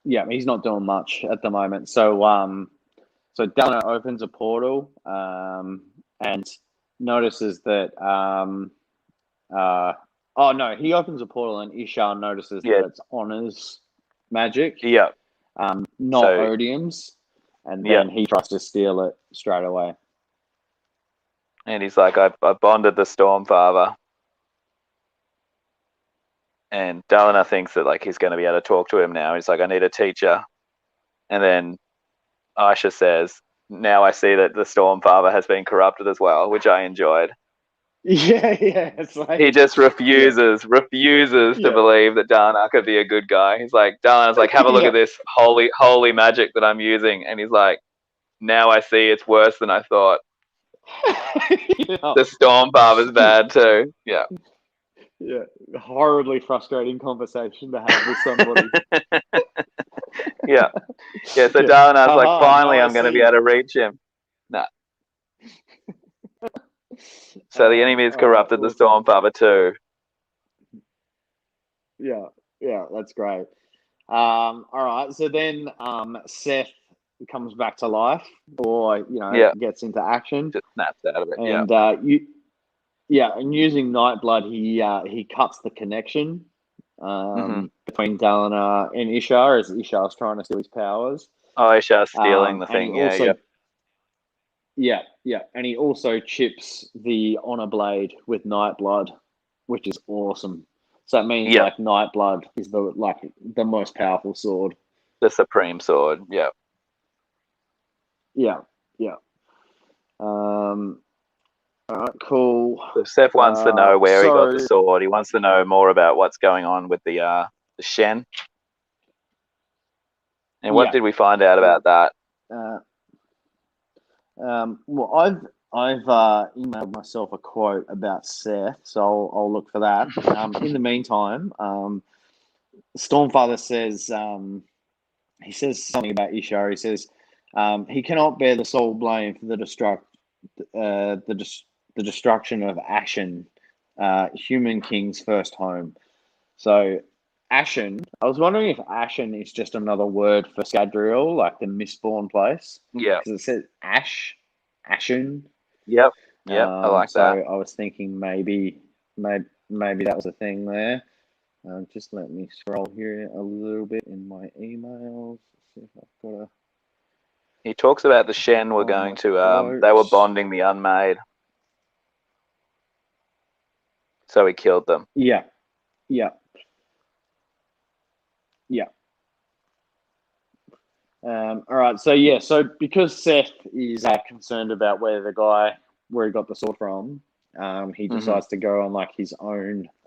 he's not doing much at the moment. So Dalinar opens a portal and notices that he opens a portal and Ishar notices that it's Honor's magic. Yeah. Not Odium's. and Yep. then he tries to steal it straight away. And he's like, I bonded the Stormfather. And Dalinar thinks that like he's going to be able to talk to him now. He's like, I need a teacher. And then Aisha says, now I see that the Stormfather has been corrupted as well, which I enjoyed. Yeah. It's like He just refuses to believe that Dalinar could be a good guy. He's like, Dalinar's like, have a look at this holy magic that I'm using. And he's like, now I see it's worse than I thought. The Stormfather's bad too. Yeah. Yeah, horribly frustrating conversation to have with somebody. Yeah. So Dalinar's like, finally, I'm going to be able to reach him. Nah. So the enemy's corrupted the Stormfather too. Yeah, that's great. All right, so then Seth comes back to life, or gets into action. Just snaps out of it. And and using Nightblood, he cuts the connection between Dalinar and Ishar, as Ishar's trying to steal his powers. Oh, Ishar's stealing the thing. And he also chips the Honor Blade with Nightblood, which is awesome. So that means like Nightblood is the most powerful sword, the supreme sword. Yeah. All right, cool. So Seth wants to know where he got the sword. He wants to know more about what's going on with the Shen. And what did we find out about that? Well, I've emailed myself a quote about Seth, so I'll look for that. In the meantime, Stormfather says he says something about Ishar. He says he cannot bear the sole blame for the destruction of Ashen, Human King's first home. So Ashen, I was wondering if Ashen is just another word for Scadrial, like the Mistborn place. Yeah. Because it says Ashen. Yep. I like that. So I was thinking maybe that was a thing there. Just let me scroll here a little bit in my emails. See if I've got a... He talks about the Shen were going to, they were bonding the Unmade. So he killed them. Yeah. All right. So because Seth is concerned about where he got the sword from, he decides to go on like his own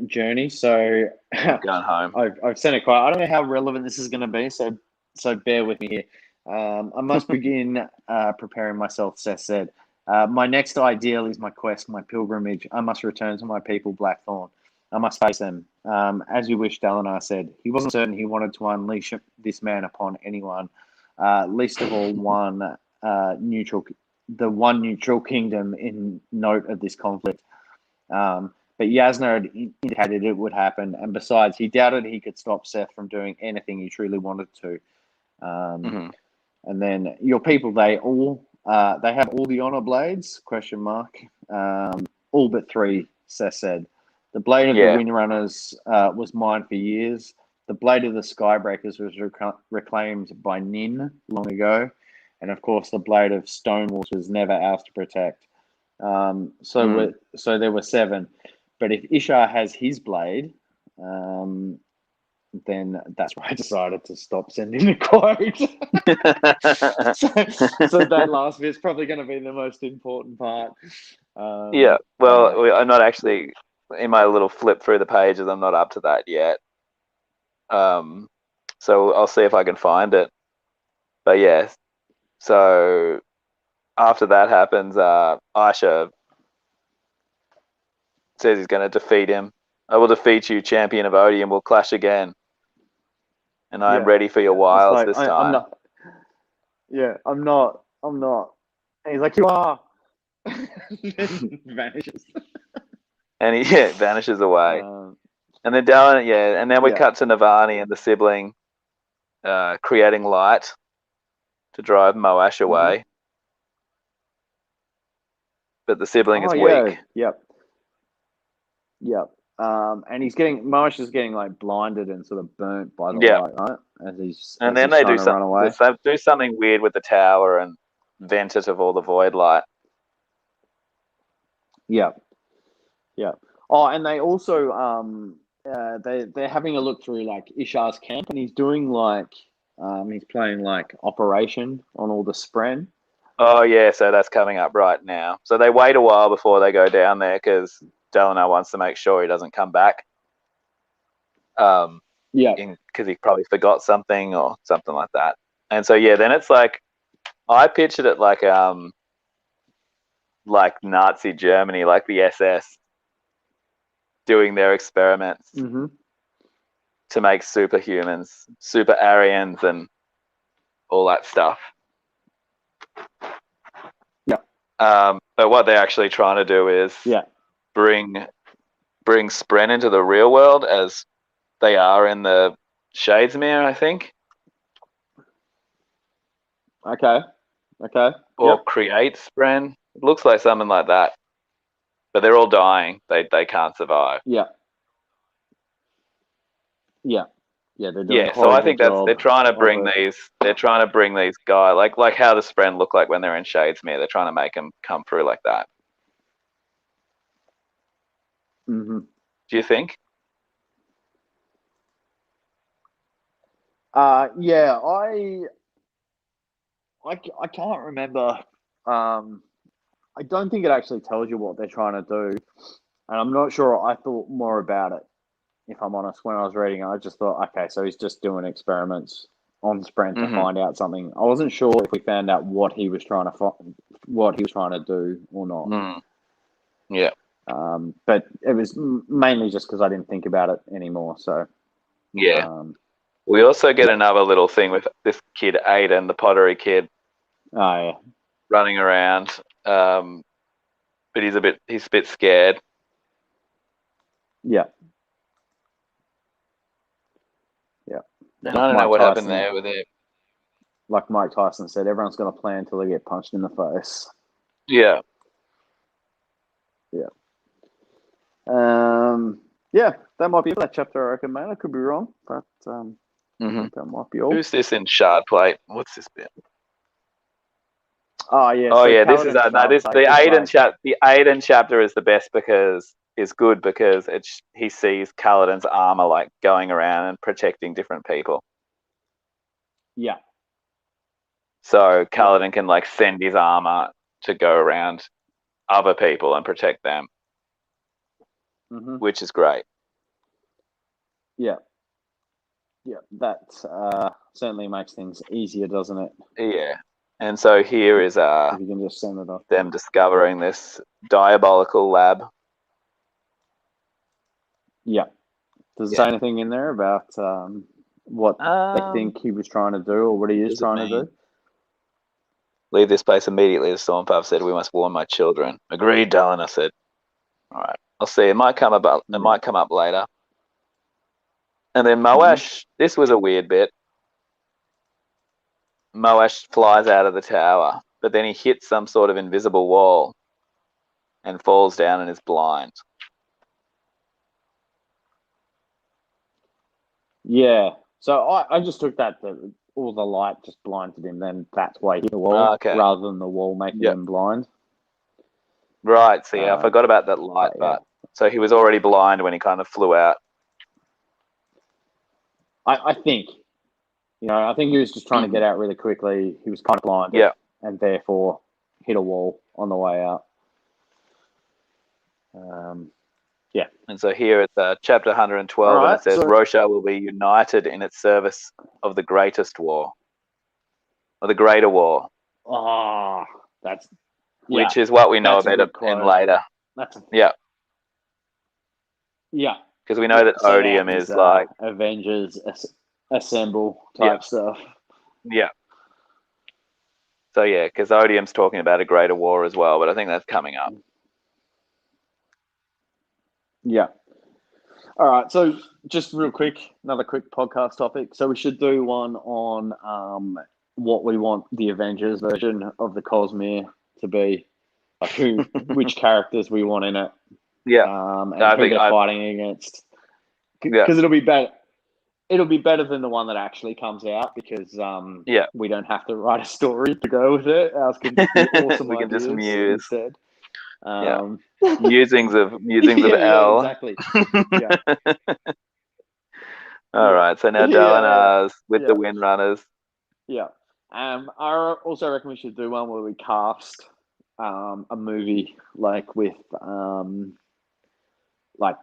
journey. So going home. I've sent a quote. I don't know how relevant this is going to be, so bear with me here. I must begin preparing myself, Seth said. My next ideal is my quest, my pilgrimage. I must return to my people, Blackthorn. I must face them. As you wish, Dalinar said. He wasn't certain he wanted to unleash this man upon anyone, least of all the one neutral kingdom in note of this conflict. But Yasna had indicated it would happen, and besides, he doubted he could stop Seth from doing anything he truly wanted to. And then your people, they have all the honor blades? ? All but 3, Seth said. The blade of the Windrunners was mine for years. The blade of the Skybreakers was reclaimed by Nin long ago. And of course, the blade of Stonewalls was never ours to protect. So there were 7. But if Ishar has his blade, then that's why I decided to stop sending the quote. so that last bit is probably going to be the most important part. I'm not actually, in my little flip through the pages, I'm not up to that yet. So I'll see if I can find it. But yeah, so after that happens, Aisha says he's going to defeat him. I will defeat you, champion of Odium. We'll clash again. And I'm ready for your wiles this time. I'm not. And he's like, you are. Vanishes. And he vanishes away. And then Dalinar, and then we cut to Navani and the sibling creating light to drive Moash away. But the sibling is weak. Yep. And Moash is getting like blinded and sort of burnt by the Yeah. light, right? As he's then they trying to run away. do something weird with the tower and vent it of all the void light. Yeah. Oh, and they also they're having a look through like Ishar's camp, and he's doing like he's playing like Operation on all the Spren. Oh yeah, so that's coming up right now. So they wait a while before they go down there because Delanar wants to make sure he doesn't come back. Because he probably forgot something or something like that. And so yeah, then it's like I pictured it like Nazi Germany, like the SS, doing their experiments to make superhumans, super Aryans, and all that stuff. Yeah. But what they're actually trying to do is bring Spren into the real world as they are in the Shadesmere, I think. Okay. Or create Spren. It looks like something like that. But they're all dying. They can't survive. Yeah. They're doing so I think they're trying to bring these guys like how the Spren look like when they're in Shadesmere. They're trying to make them come through like that. Mm-hmm. Do you think? Yeah, I can't remember. I don't think it actually tells you what they're trying to do, and I'm not sure. I thought more about it, if I'm honest. When I was reading it, I just thought, okay, so he's just doing experiments on Sprint to find out something. I wasn't sure if we found out what he was trying to do or not. Yeah. But it was mainly just because I didn't think about it anymore. So yeah. We also get another little thing with this kid Aiden, the pottery kid. Oh yeah. Running around, but he's a bit scared. Yeah. And I don't know what happened there with it. Like Mike Tyson said, everyone's going to play until they get punched in the face. Yeah. That might be it for that chapter, I reckon, mate. I could be wrong, but that might be all. Who's this in Shard Plate? What's this bit? Oh yeah. Oh yeah, this is the Aiden chapter is the best because is good because he sees Kaladin's armor like going around and protecting different people. Yeah. So Kaladin can like send his armor to go around other people and protect them, which is great. Yeah. That certainly makes things easier, doesn't it? Yeah. And so here is if you can just send it off. Them discovering this diabolical lab. Yeah. Does it say anything in there about what they think he was trying to do or what he is trying to do? Leave this place immediately, the Stormpath said. We must warn my children. Agreed, Delanar said. All right. I'll see. It might come up later. And then Moash, this was a weird bit. Moash flies out of the tower, but then he hits some sort of invisible wall and falls down and is blind. Yeah. So I just took that all the light just blinded him, then that's why he hit the wall rather than the wall making him blind. Right. So I forgot about that light, but so he was already blind when he kind of flew out. I think. I think he was just trying to get out really quickly. He was kind of blind, and therefore hit a wall on the way out. And so here it's chapter 112, and it says Roshar will be united in its service of the greatest war, or the greater war. Oh, which is what we know about it in later. Yeah. Because we know that Odium is like Avengers Assemble type stuff. Yeah. So yeah, because Odium's talking about a greater war as well, but I think that's coming up. Yeah. All right. So just real quick, another quick podcast topic. So we should do one on what we want the Avengers version of the Cosmere to be, like which characters we want in it. Yeah. and I who think they're fighting against. Because it'll be better. It'll be better than the one that actually comes out because we don't have to write a story to go with it. Ours can just be awesome we can ideas just muse. instead. Musings of yeah, L. exactly. Yeah. All right. So now Dalinar's with the Windrunners. Yeah. I also reckon we should do one where we cast a movie like with like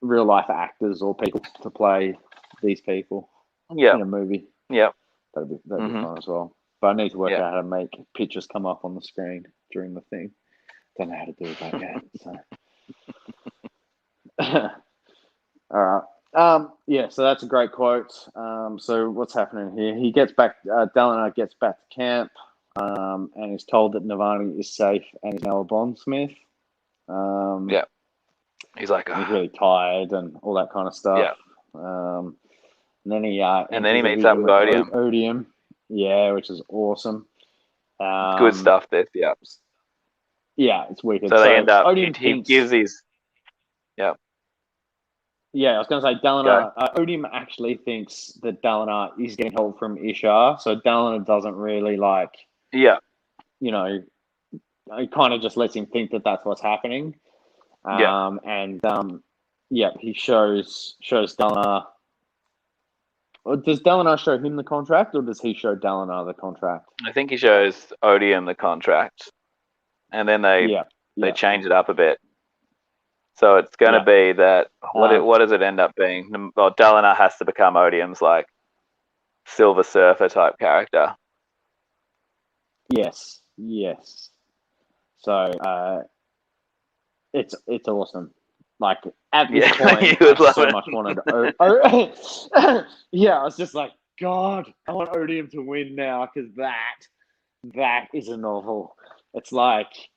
real life actors or people to play these people in a movie. Yeah. That'd be fun as well. But I need to work out how to make pictures come up on the screen during the thing. Don't know how to do that yet. So. All right. So that's a great quote. So what's happening here? He gets back. Dalinar gets back to camp, and is told that Navani is safe and is now a bondsmith. He's like, he's really tired and all that kind of stuff. And then he meets up with Odium. Odium, which is awesome. Good stuff. This, yeah, it's wicked. So they end up. He gives these. Yeah, I was going to say Dalinar. Odium actually thinks that Dalinar is getting help from Ishar, so Dalinar doesn't really like. Yeah. You know, it kind of just lets him think that that's what's happening. He shows Dalinar. Or does Dalinar show him the contract, or does he show Dalinar the contract? I think he shows Odium the contract, and then they change it up a bit. So it's going to be that what does it end up being? Well, Dalinar has to become Odium's like Silver Surfer type character. Yes. So it's awesome. Like at this point, I so much wanted. I was just like, God, I want Odium to win now because that is a novel. It's like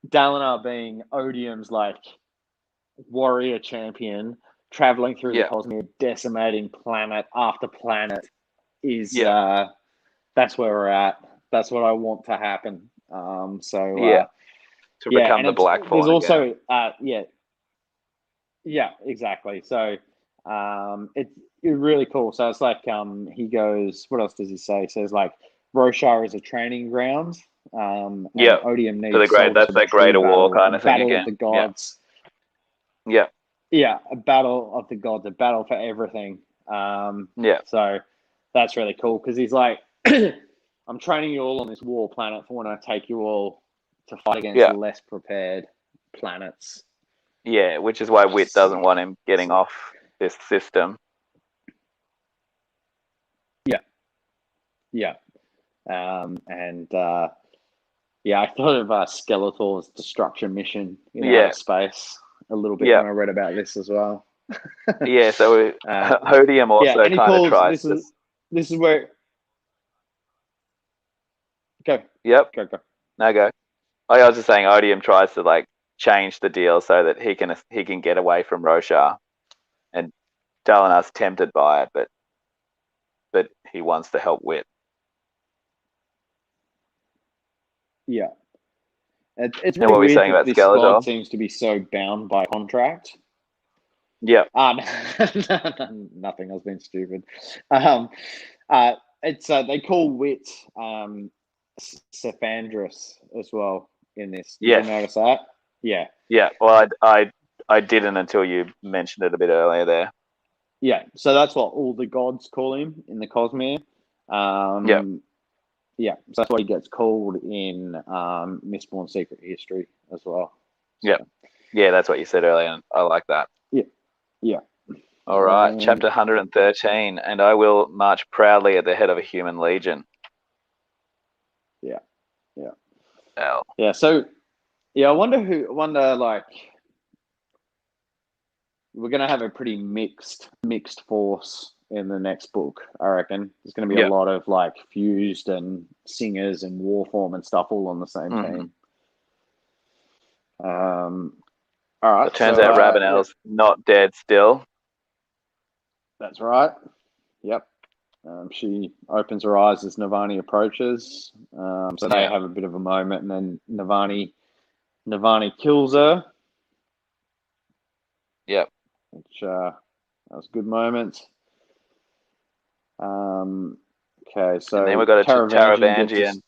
Dalinar being Odium's like warrior champion, traveling through the cosmos, decimating planet after planet. That's where we're at. That's what I want to happen. To become the Black Fawn. There's also exactly. So it's really cool. So it's like he goes. What else does he say? He says like Roshar is a training ground. And Odium needs that's that greater war kind of thing again. Battle of the gods. A battle of the gods, a battle for everything. So that's really cool because he's like, I'm training you all on this war planet for when I take you all to fight against less prepared planets. Yeah, which is why Wit doesn't want him getting off this system. I thought of Skeletor's destruction mission in outer space a little bit when I read about this as well. So Odium also kind of tries to... This is where... Go. Yep. Go. No, go. I was just saying Odium tries to like change the deal so that he can get away from Roshar, and Dalinar's tempted by it, but he wants to help Wit. Yeah. It's really what we're saying about Skeletor. God seems to be so bound by contract. Yeah. Nothing. I was being stupid. It's they call Wit Cephandrus as well in this. Did you notice that? Yeah. Yeah. Well, I didn't until you mentioned it a bit earlier there. Yeah. So that's what all the gods call him in the Cosmere. Yeah, so that's what he gets called in Mistborn Secret History as well. So. Yeah, that's what you said earlier, and I like that. Yeah. All right, chapter 113, and I will march proudly at the head of a human legion. Yeah. L. Yeah, so, I wonder like, we're going to have a pretty mixed force in the next book, I reckon. There's going to be a lot of like fused and singers and warform and stuff all on the same team. All right. It turns out Ravenel's not dead still. That's right. Yep. She opens her eyes as Navani approaches. So they have a bit of a moment, and then Navani kills her. Yep. which that was a good moment. Okay, so And then we've got a Taravangian.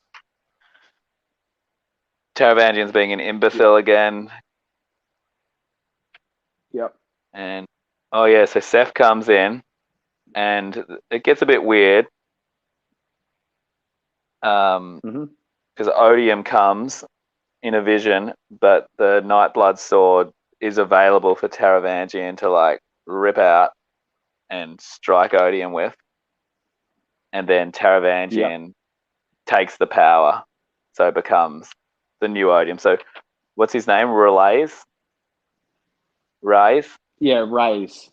Taravangian's being an imbecile again. Yep. And so Seth comes in, and it gets a bit weird. Because Odium comes in a vision, but the Nightblood sword is available for Taravangian to like rip out and strike Odium with, and then Taravangian takes the power, so it becomes the new Odium. So, what's his name? Raise. Yeah, Raise.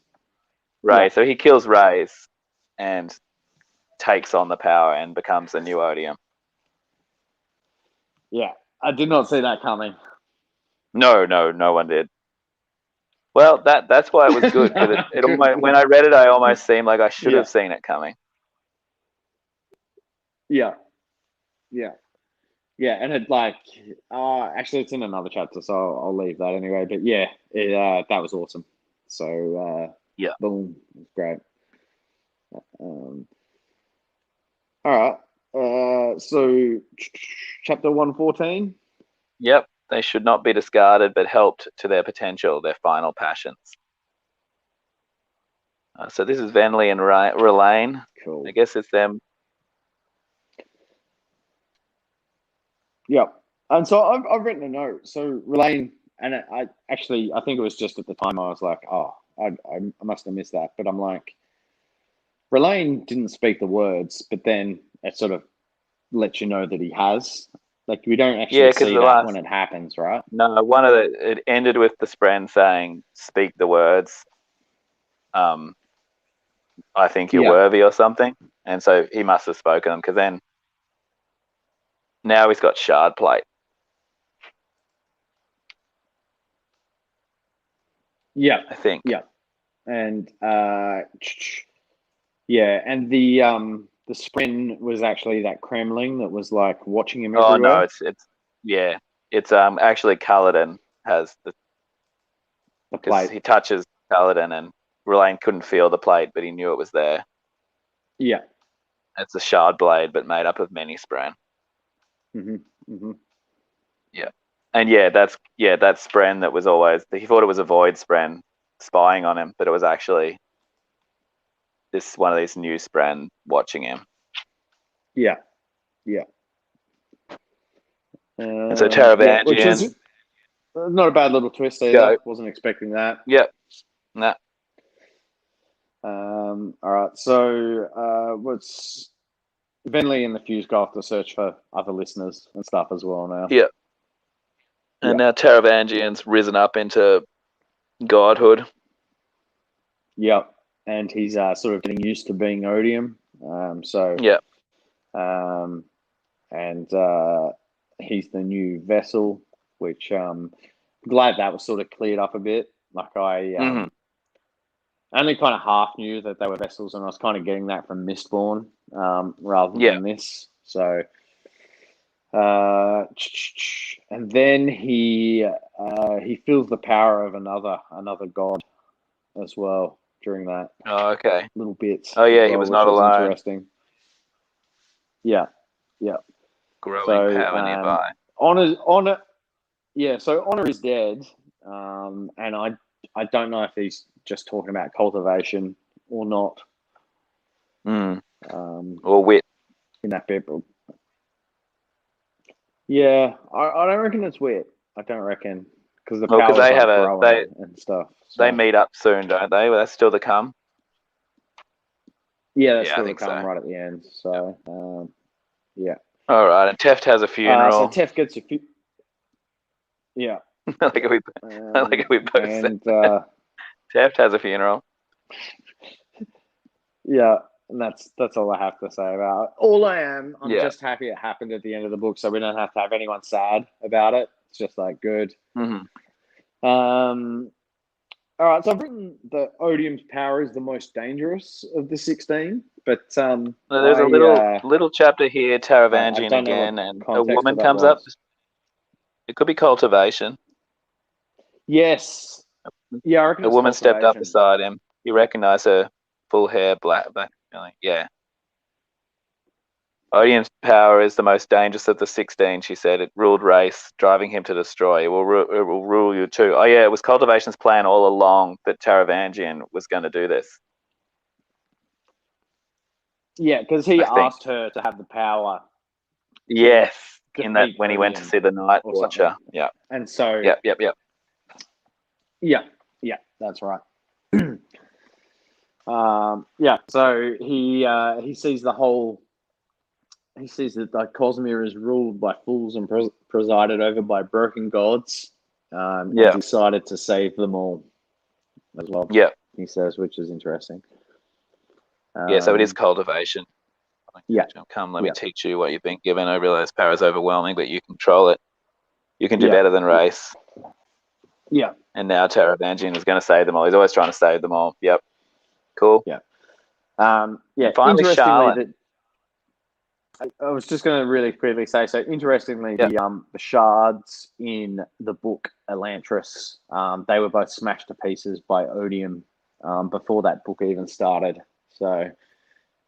Ray. So he kills Raise and takes on the power and becomes the new Odium. Yeah, I did not see that coming. No one did. Well, that's why it was good, because when I read it, I almost seemed like I should have seen it coming. Yeah, and it like actually it's in another chapter, so I'll leave that anyway. But yeah, that was awesome. So boom, it was great. All right, so chapter 114. Yep, they should not be discarded, but helped to their potential, their final passions. So this is Venley and Relaine. Cool. I guess it's them. Yep. And so I've written a note. So Relaine, and I think it was just at the time I was like, oh, I must have missed that. But I'm like, Relaine didn't speak the words, but then it sort of lets you know that he has. Like, we don't actually see that when it happens, right? No, it ended with the Spren saying, "Speak the words. I think you're worthy," or something. And so he must have spoken them, because then now he's got shard plate. Yeah, I think. Yeah, and and the Spren was actually that Kremling that was like watching him everywhere. Oh no, it's actually Kaladin has the plate. He touches Kaladin, and Relaine couldn't feel the plate, but he knew it was there. Yeah, it's a shard blade, but made up of many Spren. Yeah, and that's Spren that was always. He thought it was a Void Spren spying on him, but it was actually one of these new Spren watching him. Yeah. And so Taravangian, which was not a bad little twist either. Wasn't expecting that. Yep. Nah. All right. So what's Venley and the Fuse go off to search for other listeners and stuff as well now. Yeah. And now Taravangian's risen up into godhood. Yep. And he's sort of getting used to being Odium. And he's the new vessel, which glad that was sort of cleared up a bit. Like I only kind of half knew that they were vessels, and I was kind of getting that from Mistborn rather than this. So, and then he feels the power of another god as well during that. Oh, okay. Little bits. Oh yeah, he was not alone. Interesting. Yeah. Growing power nearby. Honor. Yeah, so Honor is dead, and I don't know if he's just talking about cultivation or not. Or wit in that bit. Yeah, I don't reckon it's wit. I don't reckon, because the powers they have growing and stuff. So. They meet up soon, don't they? Well, that's still to come. Yeah, that's still to come right at the end. So, yeah. All right, and Teft has a funeral. So Teft gets a yeah. I like it we both said that. Teft has a funeral. Yeah, and that's all I have to say about it. I'm just happy it happened at the end of the book, so we don't have to have anyone sad about it. It's just like good. All right, so I've written that Odium's power is the most dangerous of the 16, but there's a little chapter here, Taravangian again, and a woman comes up. It could be cultivation. Yes. Yeah, I reckon A it's woman stepped up cultivation. beside him. He recognized her full hair, black. Yeah. Odium's power is the most dangerous of the 16, she said. It ruled race, driving him to destroy. It will rule you too. Oh, yeah, it was Cultivation's plan all along that Taravangian was going to do this. Yeah, because he I think. asked her to have the power. Yes, in that defeat when he went to Odium see the Night or Watcher. something. Yeah. And so, Yep. yeah, that's right. So he sees the whole. He sees that the Cosmere is ruled by fools and presided over by broken gods. And decided to save them all as well. Yeah. He says, which is interesting. So it is cultivation. Yeah. Come, let me teach you what you've been given. I realize power is overwhelming, but you control it. You can do Yeah. better than race. Yeah. And now Taravangian is going to save them all. He's always trying to save them all. Yep. Cool. Yeah. And finally, interestingly, Charlotte. I was just going to really quickly say, so interestingly, the shards in the book Elantris, they were both smashed to pieces by Odium before that book even started. So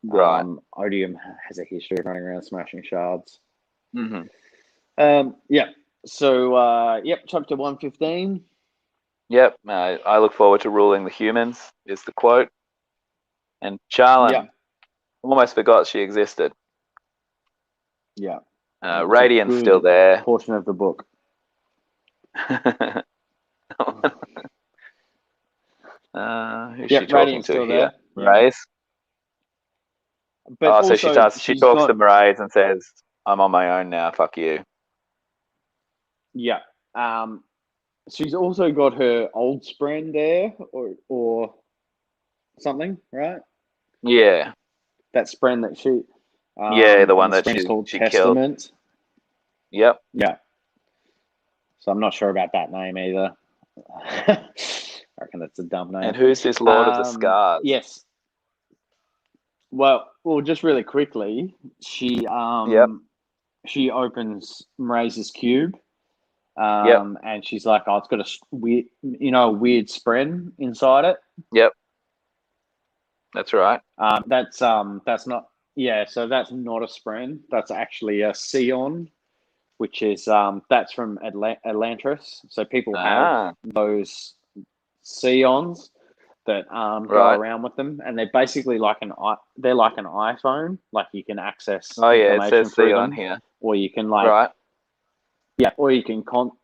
Right. Odium has a history of running around smashing shards. Mm-hmm. So, chapter 115. Yep. I look forward to ruling the humans, is the quote. And Charlene almost forgot she existed. Yeah. Radiant's still there. Portion of the book. Who's she talking to here? Maraise. But so she talks to Maraise and says, "I'm on my own now. Fuck you." Yeah. She's also got her old spren there, or something, right? Yeah. That spren that she. The one that she Testament. Killed. Yep. Yeah. So I'm not sure about that name either. I reckon that's a dumb name. And who's this Lord of the Scars? Yes. Well, just really quickly, she opens Maraise's cube. And she's like, "Oh, it's got a weird spren inside it." Yep. That's right. That's not. Yeah, so that's not a spren. That's actually a Scion, which is that's from Elantris. So people have those Scions that go around with them, and they're basically like an iPhone. Like you can access information it says through Scion them, here. or you can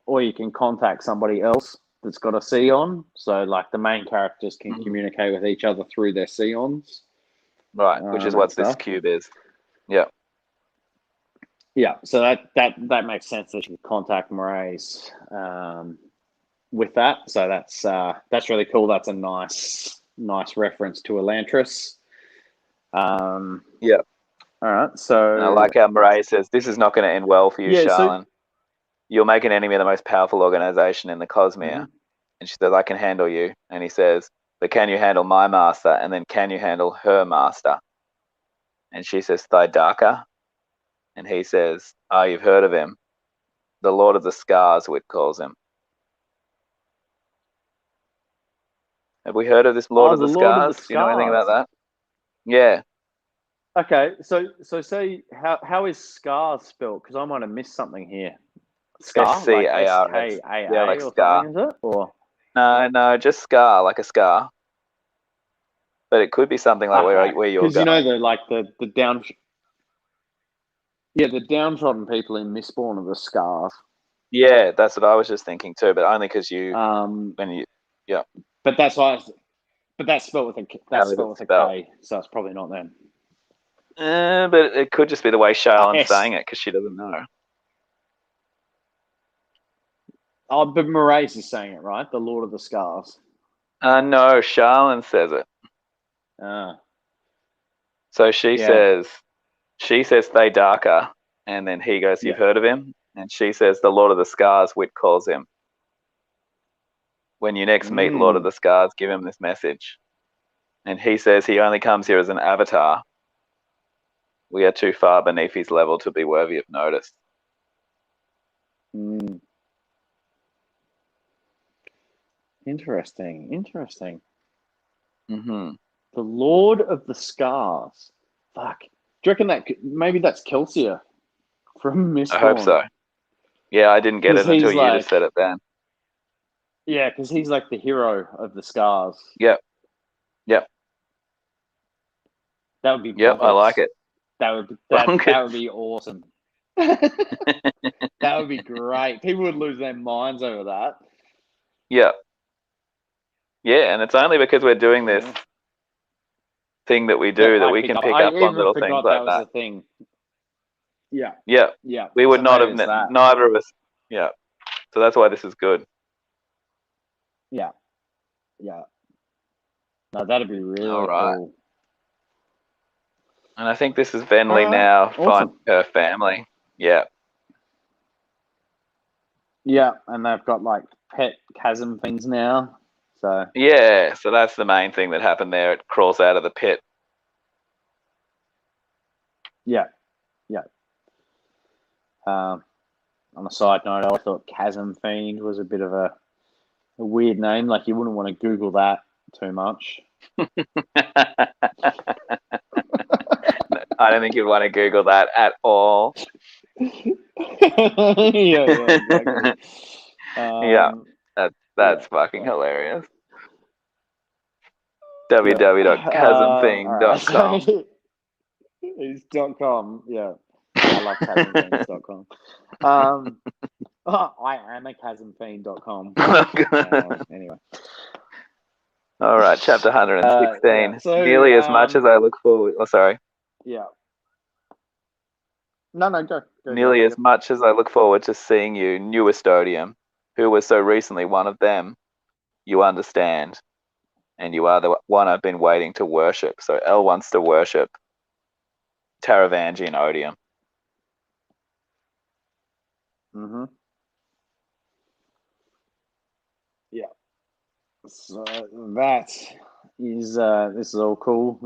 or you can contact somebody else that's got a Scion. So like the main characters can communicate with each other through their Scions. Right, which is what this cube is. Yeah. Yeah, so that makes sense that you can contact Maraise with that. So that's really cool. That's a nice reference to Elantris. Yeah. All right. So and I like how Maraise says, "This is not going to end well for you, Charlene. You'll make an enemy of the most powerful organization in the Cosmere." And she says, "I can handle you." And he says, "But can you handle my master? And then can you handle her master?" And she says, "Thydaka." And he says, "Oh, you've heard of him. The Lord of the Scars," Wit calls him. Have we heard of this Lord of the Scars? Do you know anything about that? Yeah. Okay, so say how is Scars spelled? Because I might have missed something here. Scar, S-C-A-R-S. Yeah, like Scar. Is it? Or no, just Scar, like a scar. But it could be something like where you're going. Because the down. Yeah, the downtrodden people in Mistborn are the Scars. Yeah, that's what I was just thinking too, but only because you But that's why. But that's spelled with a K, so it's probably not them. But it could just be the way Charlone's saying it because she doesn't know. Oh, but Maraise is saying it, right? The Lord of the Scars. No, Charlene says it. So she says Thydaka, and then he goes, "You've heard of him?" And she says, "The Lord of the Scars," Wit calls him. When you next meet Lord of the Scars, give him this message. And he says he only comes here as an avatar. We are too far beneath his level to be worthy of notice. Interesting. Mm-hmm. The Lord of the Scars. Fuck. Do you reckon that maybe that's Kelsier from I hope Mistborn? so. Yeah, I didn't get Because it until he's you like, just said it then. yeah, because he's like the hero of the Scars. Yep. Yep. That would be Yep. I like bonkers. it. That would be awesome. That would be great. People would lose their minds over that. Yep. Yeah, and it's only because we're doing this Yeah. thing that we That do that I we pick can up. pick I up on even little things forgot like that was that. a thing. Yeah. Yeah. Yeah. We would So not maybe have, it's that. neither of us. Yeah. So that's why this is good. Yeah. Yeah. No, that'd be All really right. cool. And I think this is Venley All right. now Awesome. finding her family. Yeah. Yeah, and they've got like pet chasm things now. So Yeah. So that's the main thing that happened there. It crawls out of the pit. yeah. On a side note, I thought Chasm Fiend was a bit of a weird name. Like you wouldn't want to Google that too much. I don't think you'd want to Google that at all. Yeah, exactly. Yeah. That's fucking hilarious. www.chasmthing.com. So it's .com. Yeah, I love chasmthings.com. I am a chasmfiend.com. Anyway. All right, chapter 116. So Nearly as much as I look forward. Oh, sorry. Yeah. No, go. Nearly as much as I look forward to seeing you, new Estodium, who was so recently one of them, you understand. And you are the one I've been waiting to worship. So El wants to worship Taravangian Odium. Mm-hmm. Yeah. So that is this is all cool.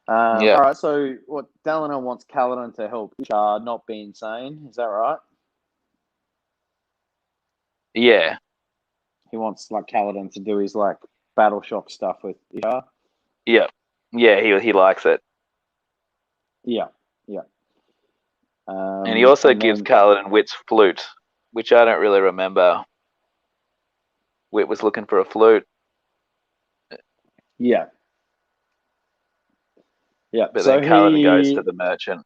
Yeah. All right. So what Dalinar wants Kaladin to help Ishar not be insane. Is that right? Yeah. He wants like Kaladin to do his like battle shock stuff with Ishar. Yeah. Yeah, he likes it. Yeah. And he also and gives then, Kaladin Wit's flute, which I don't really remember. Wit was looking for a flute. Yeah. But So then Kaladin goes to the merchant.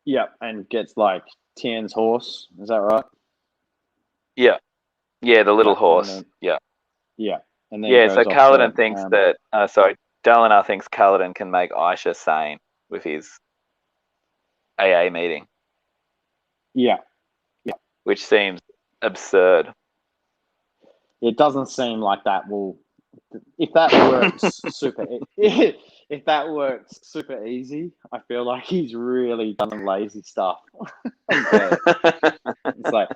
Yeah, and gets like Tien's horse. Is that right? Yeah. Yeah, the little horse. Then, yeah. Yeah. And then Yeah, so goes off Kaladin to, thinks that, Dalinar thinks Kaladin can make Aisha sane with his AA meeting. Yeah. Which seems absurd. It doesn't seem like that will. If that works if that works super easy, I feel like he's really done some lazy stuff. It's like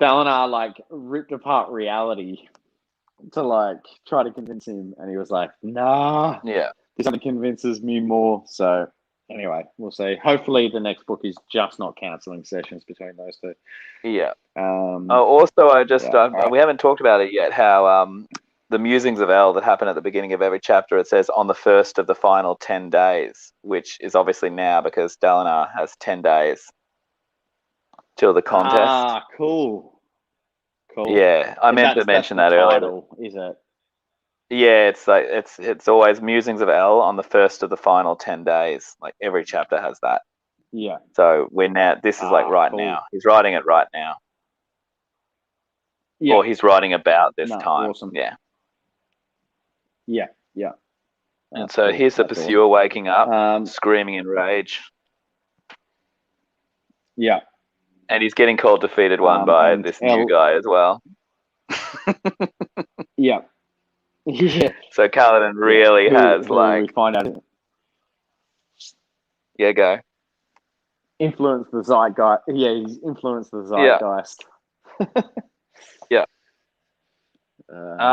Dalinar like ripped apart reality to like try to convince him, and he was like, "Nah, Yeah. this only convinces me more." So anyway, we'll see. Hopefully, the next book is just not cancelling sessions between those two. Yeah. Also, we haven't talked about it yet. How the musings of El that happen at the beginning of every chapter, it says on the first of the final 10 days, which is obviously now because Dalinar has 10 days till the contest. Ah, cool. Yeah, I meant to mention that earlier. Title, is it? Yeah, it's like it's always musings of El on the first of the final 10 days. Like every chapter has that. Yeah. So we're now. This is like right now. He's writing it right now. Yeah. Or he's writing about this time. Awesome. Yeah. Yeah. And so here's the pursuer waking up, screaming in rage. Yeah. And he's getting called defeated one by this new guy as well. Yeah. Yeah. So Kaladin really has we find out. Yeah, go. Influenced the zeitgeist. Yeah, he's influenced the zeitgeist. Yeah.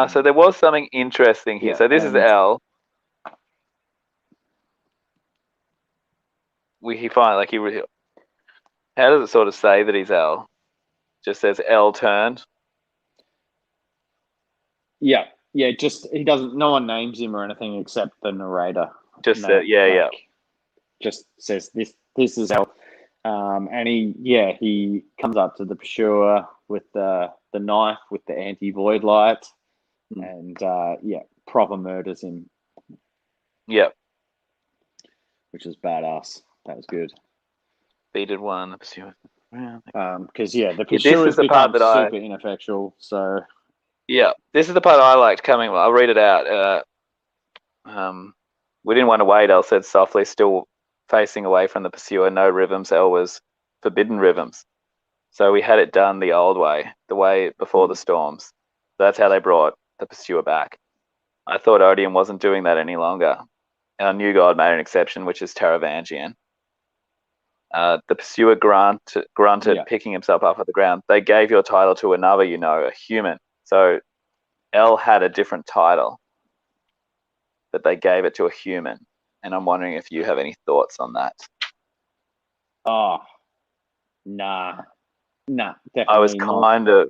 So there was something interesting here. So this is El. He finally how does it sort of say that he's El? Just says El turned. Yeah. Just he doesn't. No one names him or anything except the narrator. Just No, yeah. Just says this. This is how. And he comes up to the pursuer with the knife with the anti-void light, and proper murders him. Yep. Which was badass. That was good. Beated one. The pursuer. Because the pursuer's become super ineffectual. So yeah, this is the part I liked coming. I'll read it out. We didn't want to wait. El said softly, still facing away from the pursuer. No rhythms. El was forbidden rhythms. So we had it done the old way, the way before the storms. That's how they brought the pursuer back. I thought Odium wasn't doing that any longer. Our new god made an exception, which is Taravangian. The pursuer grunted, picking himself up off the ground. They gave your title to another, a human. So El had a different title, but they gave it to a human. And I'm wondering if you have any thoughts on that. Oh, nah, definitely I was not.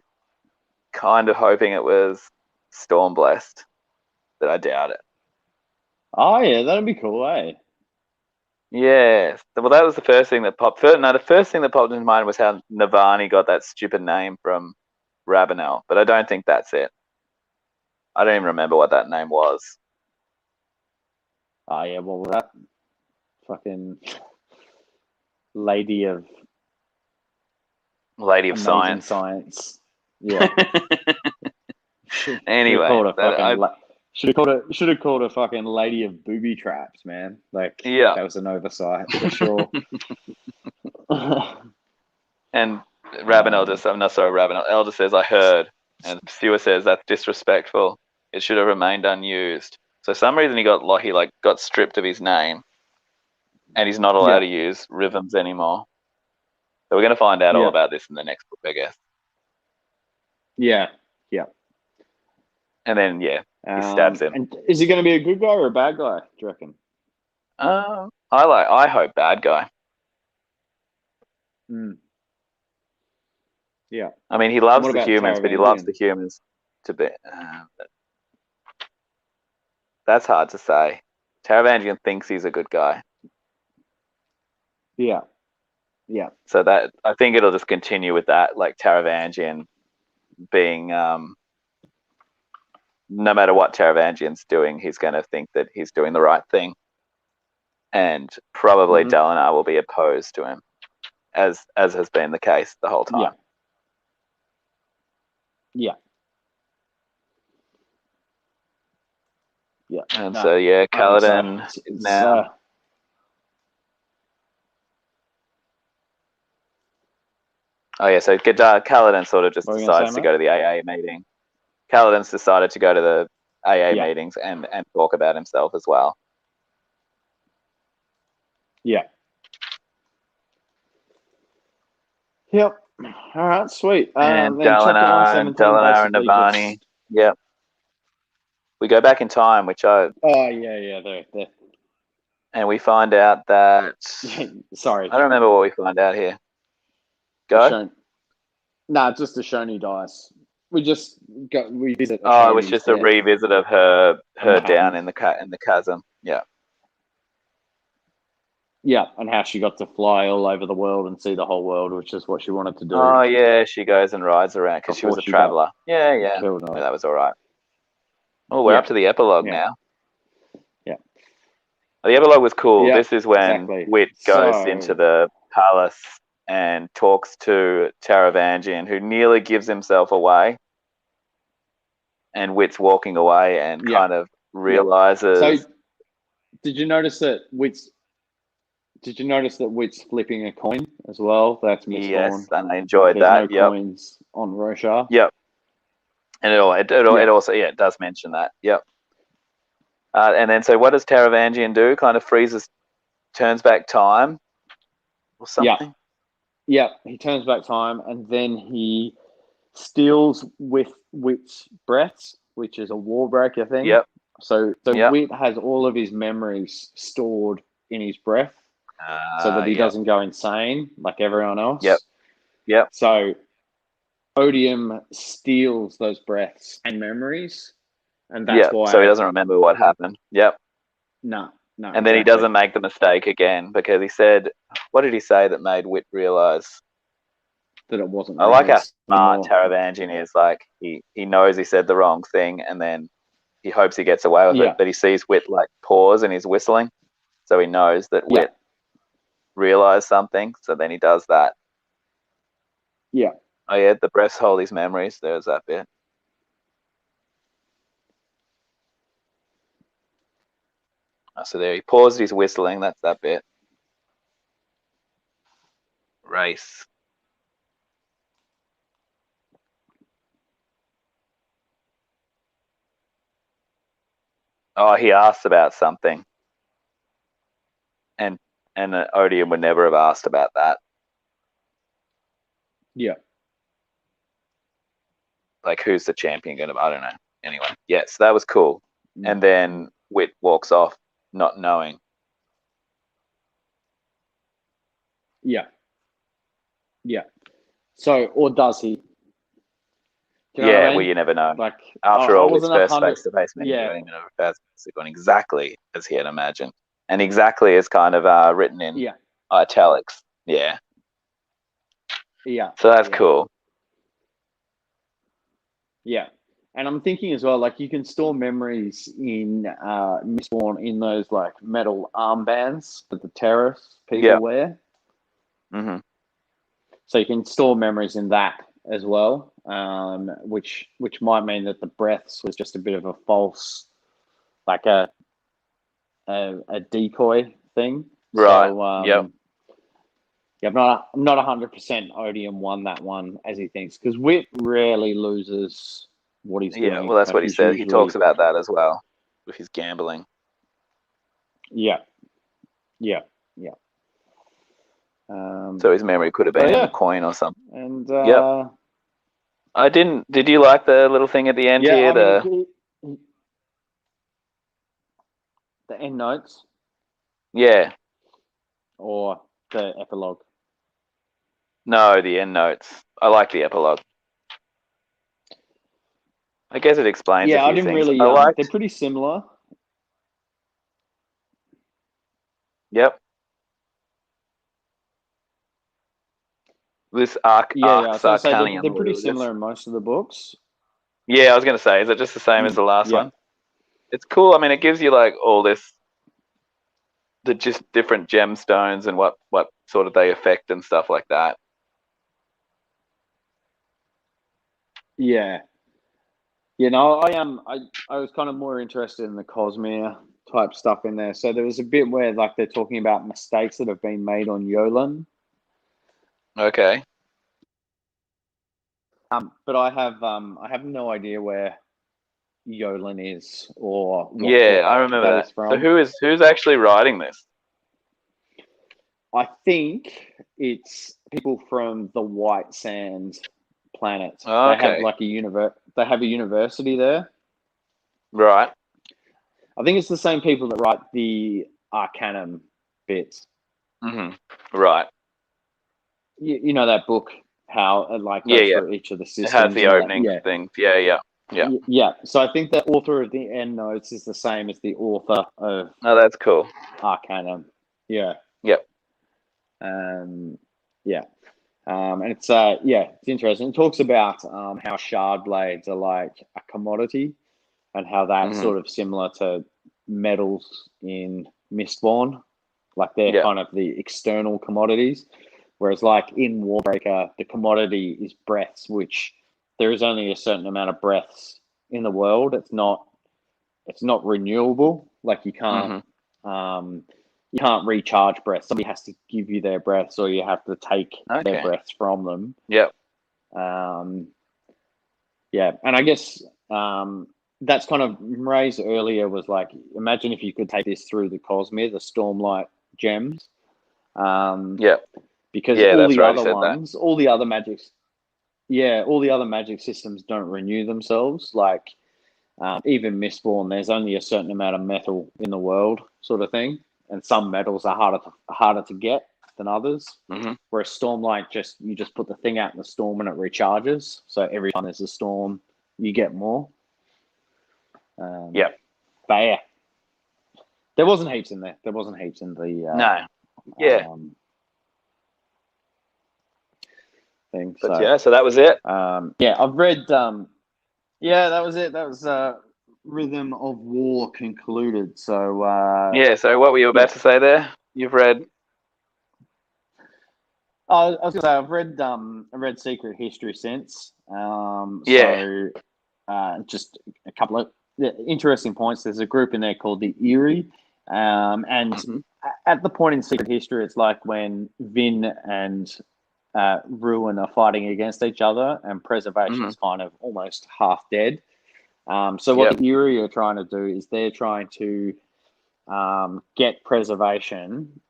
kind of hoping it was Stormblessed, but I doubt it. Oh yeah, that'd be cool, eh? Yeah. Well, that was the first thing that popped. The first thing that popped into mind was how Navani got that stupid name from Rabanel, but I don't think that's it. I don't even remember what that name was. Oh yeah, what was that? Fucking Lady of Science. Yeah. Anyway, should have called her fucking Lady of Booby Traps, man. Like, that was an oversight for sure. And Rabanel El just says, I heard. And the pursuer says, that's disrespectful. It should have remained unused. So for some reason he got stripped of his name. And he's not allowed to use rhythms anymore. So we're going to find out all about this in the next book, I guess. Yeah. And then, he stabs him. And is he going to be a good guy or a bad guy, do you reckon? I hope bad guy. Yeah. I mean, he loves the humans, but he loves the humans to be... that's hard to say. Taravangian thinks he's a good guy. Yeah. So that I think it'll just continue with that, like Taravangian being... no matter what Taravangian's doing, he's going to think that he's doing the right thing. And probably Dalinar will be opposed to him, as has been the case the whole time. Yeah. And Kaladin is now... so Kaladin sort of just decides to go to the AA meeting. Kaladin's decided to go to the AA meetings and talk about himself as well. Yeah. Yep. All right, sweet. And Dalinar and Navani. Yep. We go back in time, which there. And we find out that... Sorry. I don't remember what we find out here. Go? Just the Shoni dice. We visit. It was just a revisit of her down in the chasm. Yeah. Yeah, and how she got to fly all over the world and see the whole world, which is what she wanted to do. Oh yeah, she goes and rides around because she was a traveler. Yeah, that was all right. Oh, we're up to the epilogue now. Yeah. The epilogue was cool. Yeah, this is when Wit goes into the palace and talks to Taravangian, who nearly gives himself away. And Wit's walking away and kind of realizes... So, did you notice that Wit's flipping a coin as well? That's Mistborn. Yes, and I enjoyed that. There's no coins on Roshar. Yep. And it also does mention that. Yep. And then, so what does Taravangian do? Kind of turns back time or something? Yeah, he turns back time and then he steals with Wit's breaths, which is a warbreaker thing. Yep. So Wit has all of his memories stored in his breath so that he doesn't go insane like everyone else. Yep. So Odium steals those breaths and memories and that's why. So he doesn't remember what happened. Yep. No. And then he doesn't make the mistake again because he said, what did he say that made Wit realise? That it wasn't. I like how anymore. smart Taravangian is. Like he knows he said the wrong thing, and then he hopes he gets away with it. But he sees Wit like pause and he's whistling, so he knows that Wit realised something. So then he does that. Yeah. Oh yeah, the breaths hold his memories. There's that bit. So there he paused his whistling. That's that bit. Race. Oh, he asked about something. And Odium would never have asked about that. Yeah. Like, who's the champion going to... I don't know. Anyway, yeah, so that was cool. And then Wit walks off not knowing. Yeah. Yeah. So, or does he? You know what I mean? Well, you never know. Like, after all, his first 100... face-to-face meeting, you don't even know if that's going exactly as he had imagined. And exactly is kind of written in italics. Yeah. Yeah. So that's cool. Yeah. And I'm thinking as well, like, you can store memories in Mistborn in those, like, metal armbands that the terrorist people wear. Mm-hmm. So you can store memories in that as well, which might mean that the breaths was just a bit of a false, like a decoy thing. Right. So, yep. Yeah, I'm not 100% Odium won that one as he thinks, because Wit rarely loses what he's doing. Yeah, well, that's what he said. He talks about that as well with his gambling. Yeah. So his memory could have been in the coin or something. And I didn't. Did you like the little thing at the end here? The end notes. Yeah. Or the epilogue. No, the end notes. I like the epilogue. I guess it explains a few I didn't things. really. They're pretty similar. Yep. This Arcanium. They're pretty similar in most of the books. Yeah, I was going to say, is it just the same as the last one? It's cool. I mean, it gives you like all this, the just different gemstones and what sort of they affect and stuff like that. Yeah. You know, I was kind of more interested in the Cosmere type stuff in there. So there was a bit where like they're talking about mistakes that have been made on Yolan. Okay. But I have no idea where Yolan is or what I remember that. from. So who's actually writing this? I think it's people from the White Sands planet. Oh, okay. They have like they have a university there. Right. I think it's the same people that write the Arcanum bits. Mm-hmm. Right. You know that book, how like through each of the systems. It has the opening things. Yeah. So I think the author of the end notes is the same as the author of. Oh, that's cool. Arcanum. Yeah. Yep. And it's it's interesting. It talks about how shard blades are like a commodity, and how that's sort of similar to metals in Mistborn, like they're kind of the external commodities, whereas like in Warbreaker, the commodity is breaths, which there is only a certain amount of breaths in the world. It's not renewable. Like you can't. You can't recharge breaths. Somebody has to give you their breaths, or you have to take their breaths from them. Yep. And I guess that's kind of raised earlier was like, imagine if you could take this through the Cosmere, the Stormlight gems. Because all the other ones, all the other magics, all the other magic systems don't renew themselves. Like even Mistborn, there's only a certain amount of metal in the world, sort of thing. And some metals are harder to get than others. Mm-hmm. Whereas Stormlight, you just put the thing out in the storm and it recharges. So every time there's a storm, you get more. Yeah. But yeah, there wasn't heaps in there. There wasn't heaps in the No. Yeah. thing. But So yeah, so that was it. yeah, I've read. Yeah, that was it. That was Rhythm of War concluded. So Yeah. So what were you about to say there? You've read. I was gonna say I read Secret History since. Yeah. So just a couple of interesting points. There's a group in there called the Eerie, and Mhm. at the point in Secret History, it's like when Vin and Ruin are fighting against each other, and Preservation is kind of almost half dead. So what the Eerie are trying to do is they're trying to get Preservation,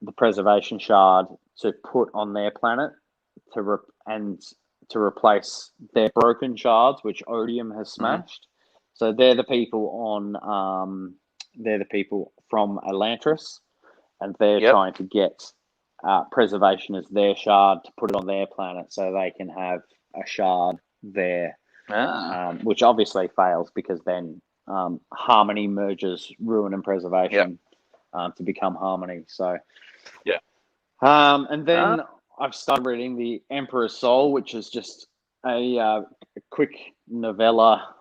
the Preservation Shard, to put on their planet to replace their broken shards, which Odium has smashed. So they're the people they're the people from Elantris, and they're trying to get Preservation as their shard to put it on their planet so they can have a shard there, which obviously fails because then Harmony merges Ruin and Preservation to become Harmony. So yeah. And then I've started reading The Emperor's Soul, which is just a quick novella,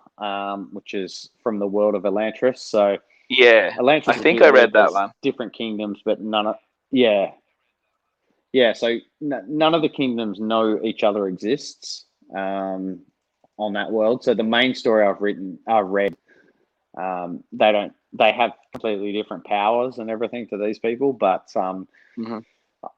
which is from the world of Elantris. So Yeah. Elantris, I think I read that one. Different kingdoms, but none of yeah. So none of the kingdoms know each other exists on that world. So the main story I've read, they have completely different powers and everything to these people, but I'm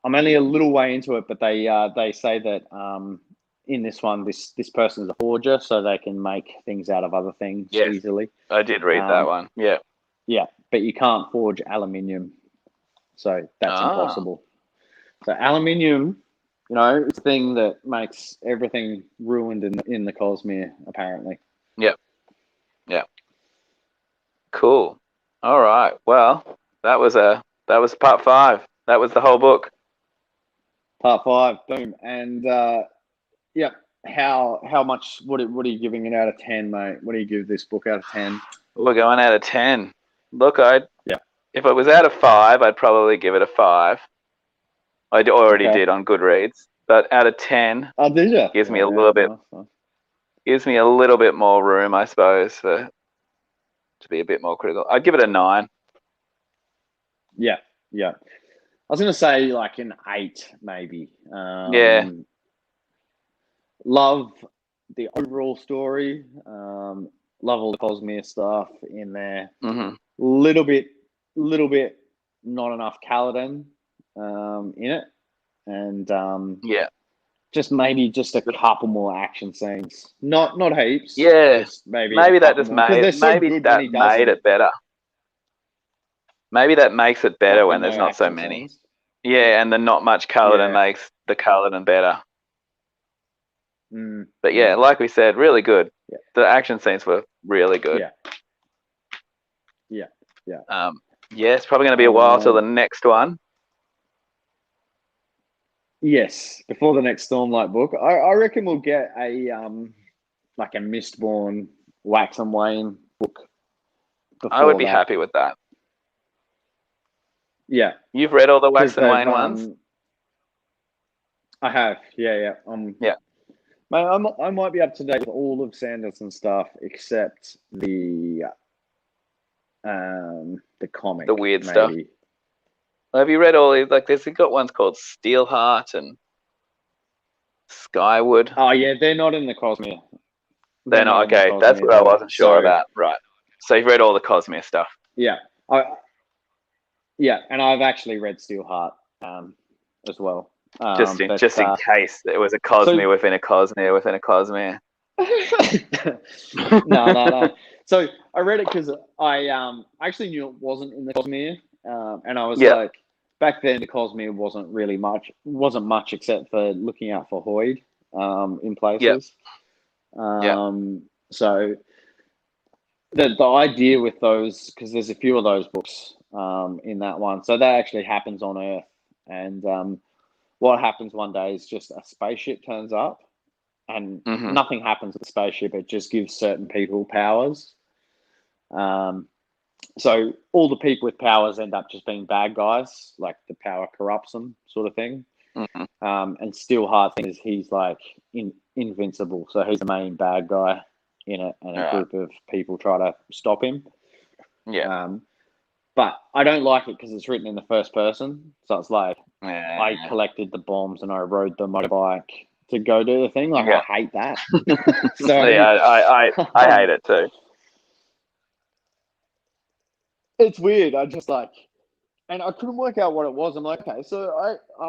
only a little way into it, but they say that in this one, this person is a forger, so they can make things out of other things easily. I did read that one. Yeah. Yeah, but you can't forge aluminium, so that's impossible. So aluminium, it's the thing that makes everything ruined in the Cosmere, apparently. Yeah. Yeah. Cool. All right. Well, that was part 5. That was the whole book. Part 5, boom, and yeah. How much? What are you giving it out of 10, mate? What do you give this book out of 10? We're going out of 10. Look, yeah. If it was out of 5, I'd probably give it a 5. I already did on Goodreads, but out of 10, did you? Gives me a little bit. Nice. Gives me a little bit more room, I suppose, to be a bit more critical. I'd give it a 9. Yeah. I was going to say like an 8, maybe. Yeah. Love the overall story. Love all the Cosmere stuff in there. Little bit, not enough Kaladin in it, and just maybe just a couple more action scenes. Not heaps. Yeah. Just maybe that just made it better. Maybe that makes it better when there's not so many. Scenes. Yeah, and the not much Kaladin makes the Kaladin better. But yeah, like we said, really good. Yeah. The action scenes were really good. Yeah. It's probably going to be a while till the next one. Yes, before the next Stormlight book, I reckon we'll get a like a Mistborn Wax and Wayne book. I would be happy with that. Yeah, you've read all the Wax and Wayne ones. I have. Yeah. Mate, I might be up to date with all of Sanderson stuff except the comic, the weird stuff. Have you read all these? Like, there's got ones called Steelheart and Skywood. Oh yeah, they're not in the Cosmere. They're not okay. That's what I wasn't sure about. Right. So you've read all the Cosmere stuff. Yeah. And I've actually read Steelheart as well. Just in case it was a Cosmere within a Cosmere within a Cosmere. No. So I read it because I actually knew it wasn't in the Cosmere, and I was like, back then the Cosmere wasn't much except for looking out for Hoyd in places. So the idea with those, because there's a few of those books in that one, so that actually happens on Earth, and what happens one day is just a spaceship turns up, and nothing happens with the spaceship. It just gives certain people powers. So all the people with powers end up just being bad guys, like the power corrupts them, sort of thing. Mm-hmm. And Steelheart thinks he's like invincible, so he's the main bad guy in it, and a group of people try to stop him. Yeah. But I don't like it because it's written in the first person, so it's like I collected the bombs and I rode the motorbike to go do the thing. Like I hate that. So I hate it too. It's weird. I just like, and I couldn't work out what it was. I'm like, okay, so I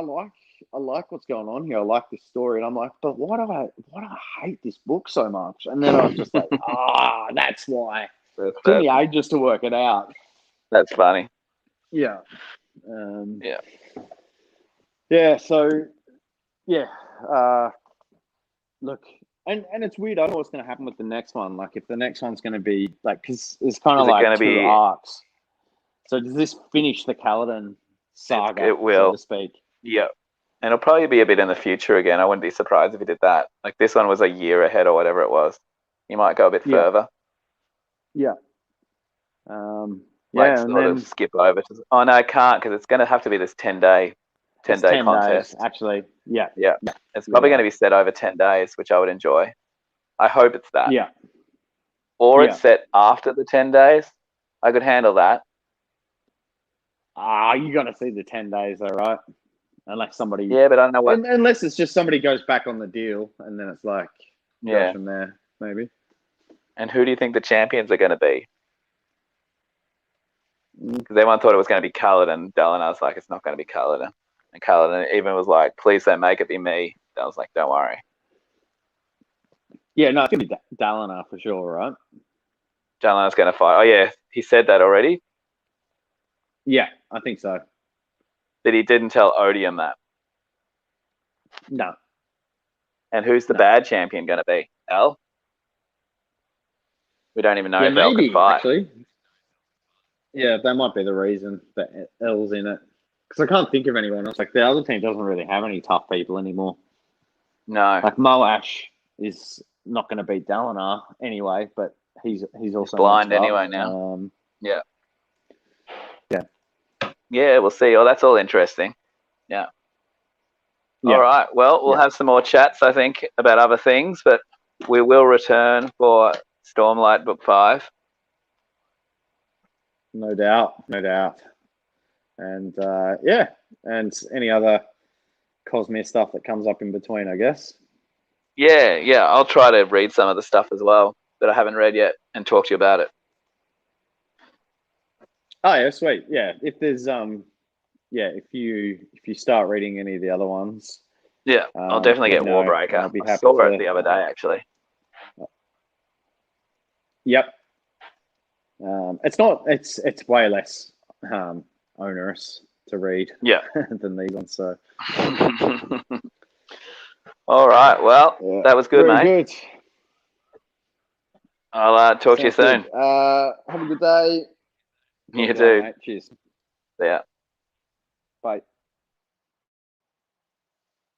like what's going on here. I like this story, and I'm like, but why do I hate this book so much? And then I was just like, that's why. It took me ages to work it out. That's funny. Yeah. Yeah. So yeah. Look, and it's weird. I don't know what's going to happen with the next one. Like, if the next one's going to be like, because it's kind of like two arcs. So does this finish the Kaladin saga? It will, so to speak. Yeah, and it'll probably be a bit in the future again. I wouldn't be surprised if he did that. Like this one was a year ahead or whatever it was. He might go a bit further. Yeah. And then skip over to. Oh no, I can't because it's going to have to be this 10-day contest. Days, actually, yeah. It's probably going to be set over 10 days, which I would enjoy. I hope it's that. Yeah. Or it's set after the 10 days. I could handle that. You got to see the 10 days, though, right? Unless somebody. Yeah, but I don't know what. Unless it's just somebody goes back on the deal, and then it's like. Yeah. From there, maybe. And who do you think the champions are going to be? Because everyone thought it was going to be Kaladin. Dalinar was like, it's not going to be Kaladin. And Kaladin even was like, please don't make it be me. I was like, don't worry. Yeah, no, it's going to be Dalinar for sure, right? Dalinar's going to fight. Oh, yeah. He said that already? Yeah, I think so. But he didn't tell Odium that? No. And who's the bad champion going to be? El? We don't even know if El can fight. Actually. Yeah, that might be the reason that El's in it. Because I can't think of anyone else. Like, the other team doesn't really have any tough people anymore. No. Like, Moash is not going to beat Dalinar anyway, but he's also blind anyway now. Yeah. Yeah, we'll see. Oh, that's all interesting. Yeah. All right. Well, we'll have some more chats, I think, about other things, but we will return for Stormlight Book 5. No doubt. And and any other Cosmere stuff that comes up in between, I guess. Yeah. I'll try to read some of the stuff as well that I haven't read yet and talk to you about it. Oh yeah, sweet. Yeah, if there's if you start reading any of the other ones, I'll definitely get Warbreaker. I'll be happy I saw it the other day actually. Yep. It's way less onerous to read than these ones. So. All right. Well, that was good, mate. Good. I'll talk to you soon. Have a good day. You too. Cheers. Yeah. Bye.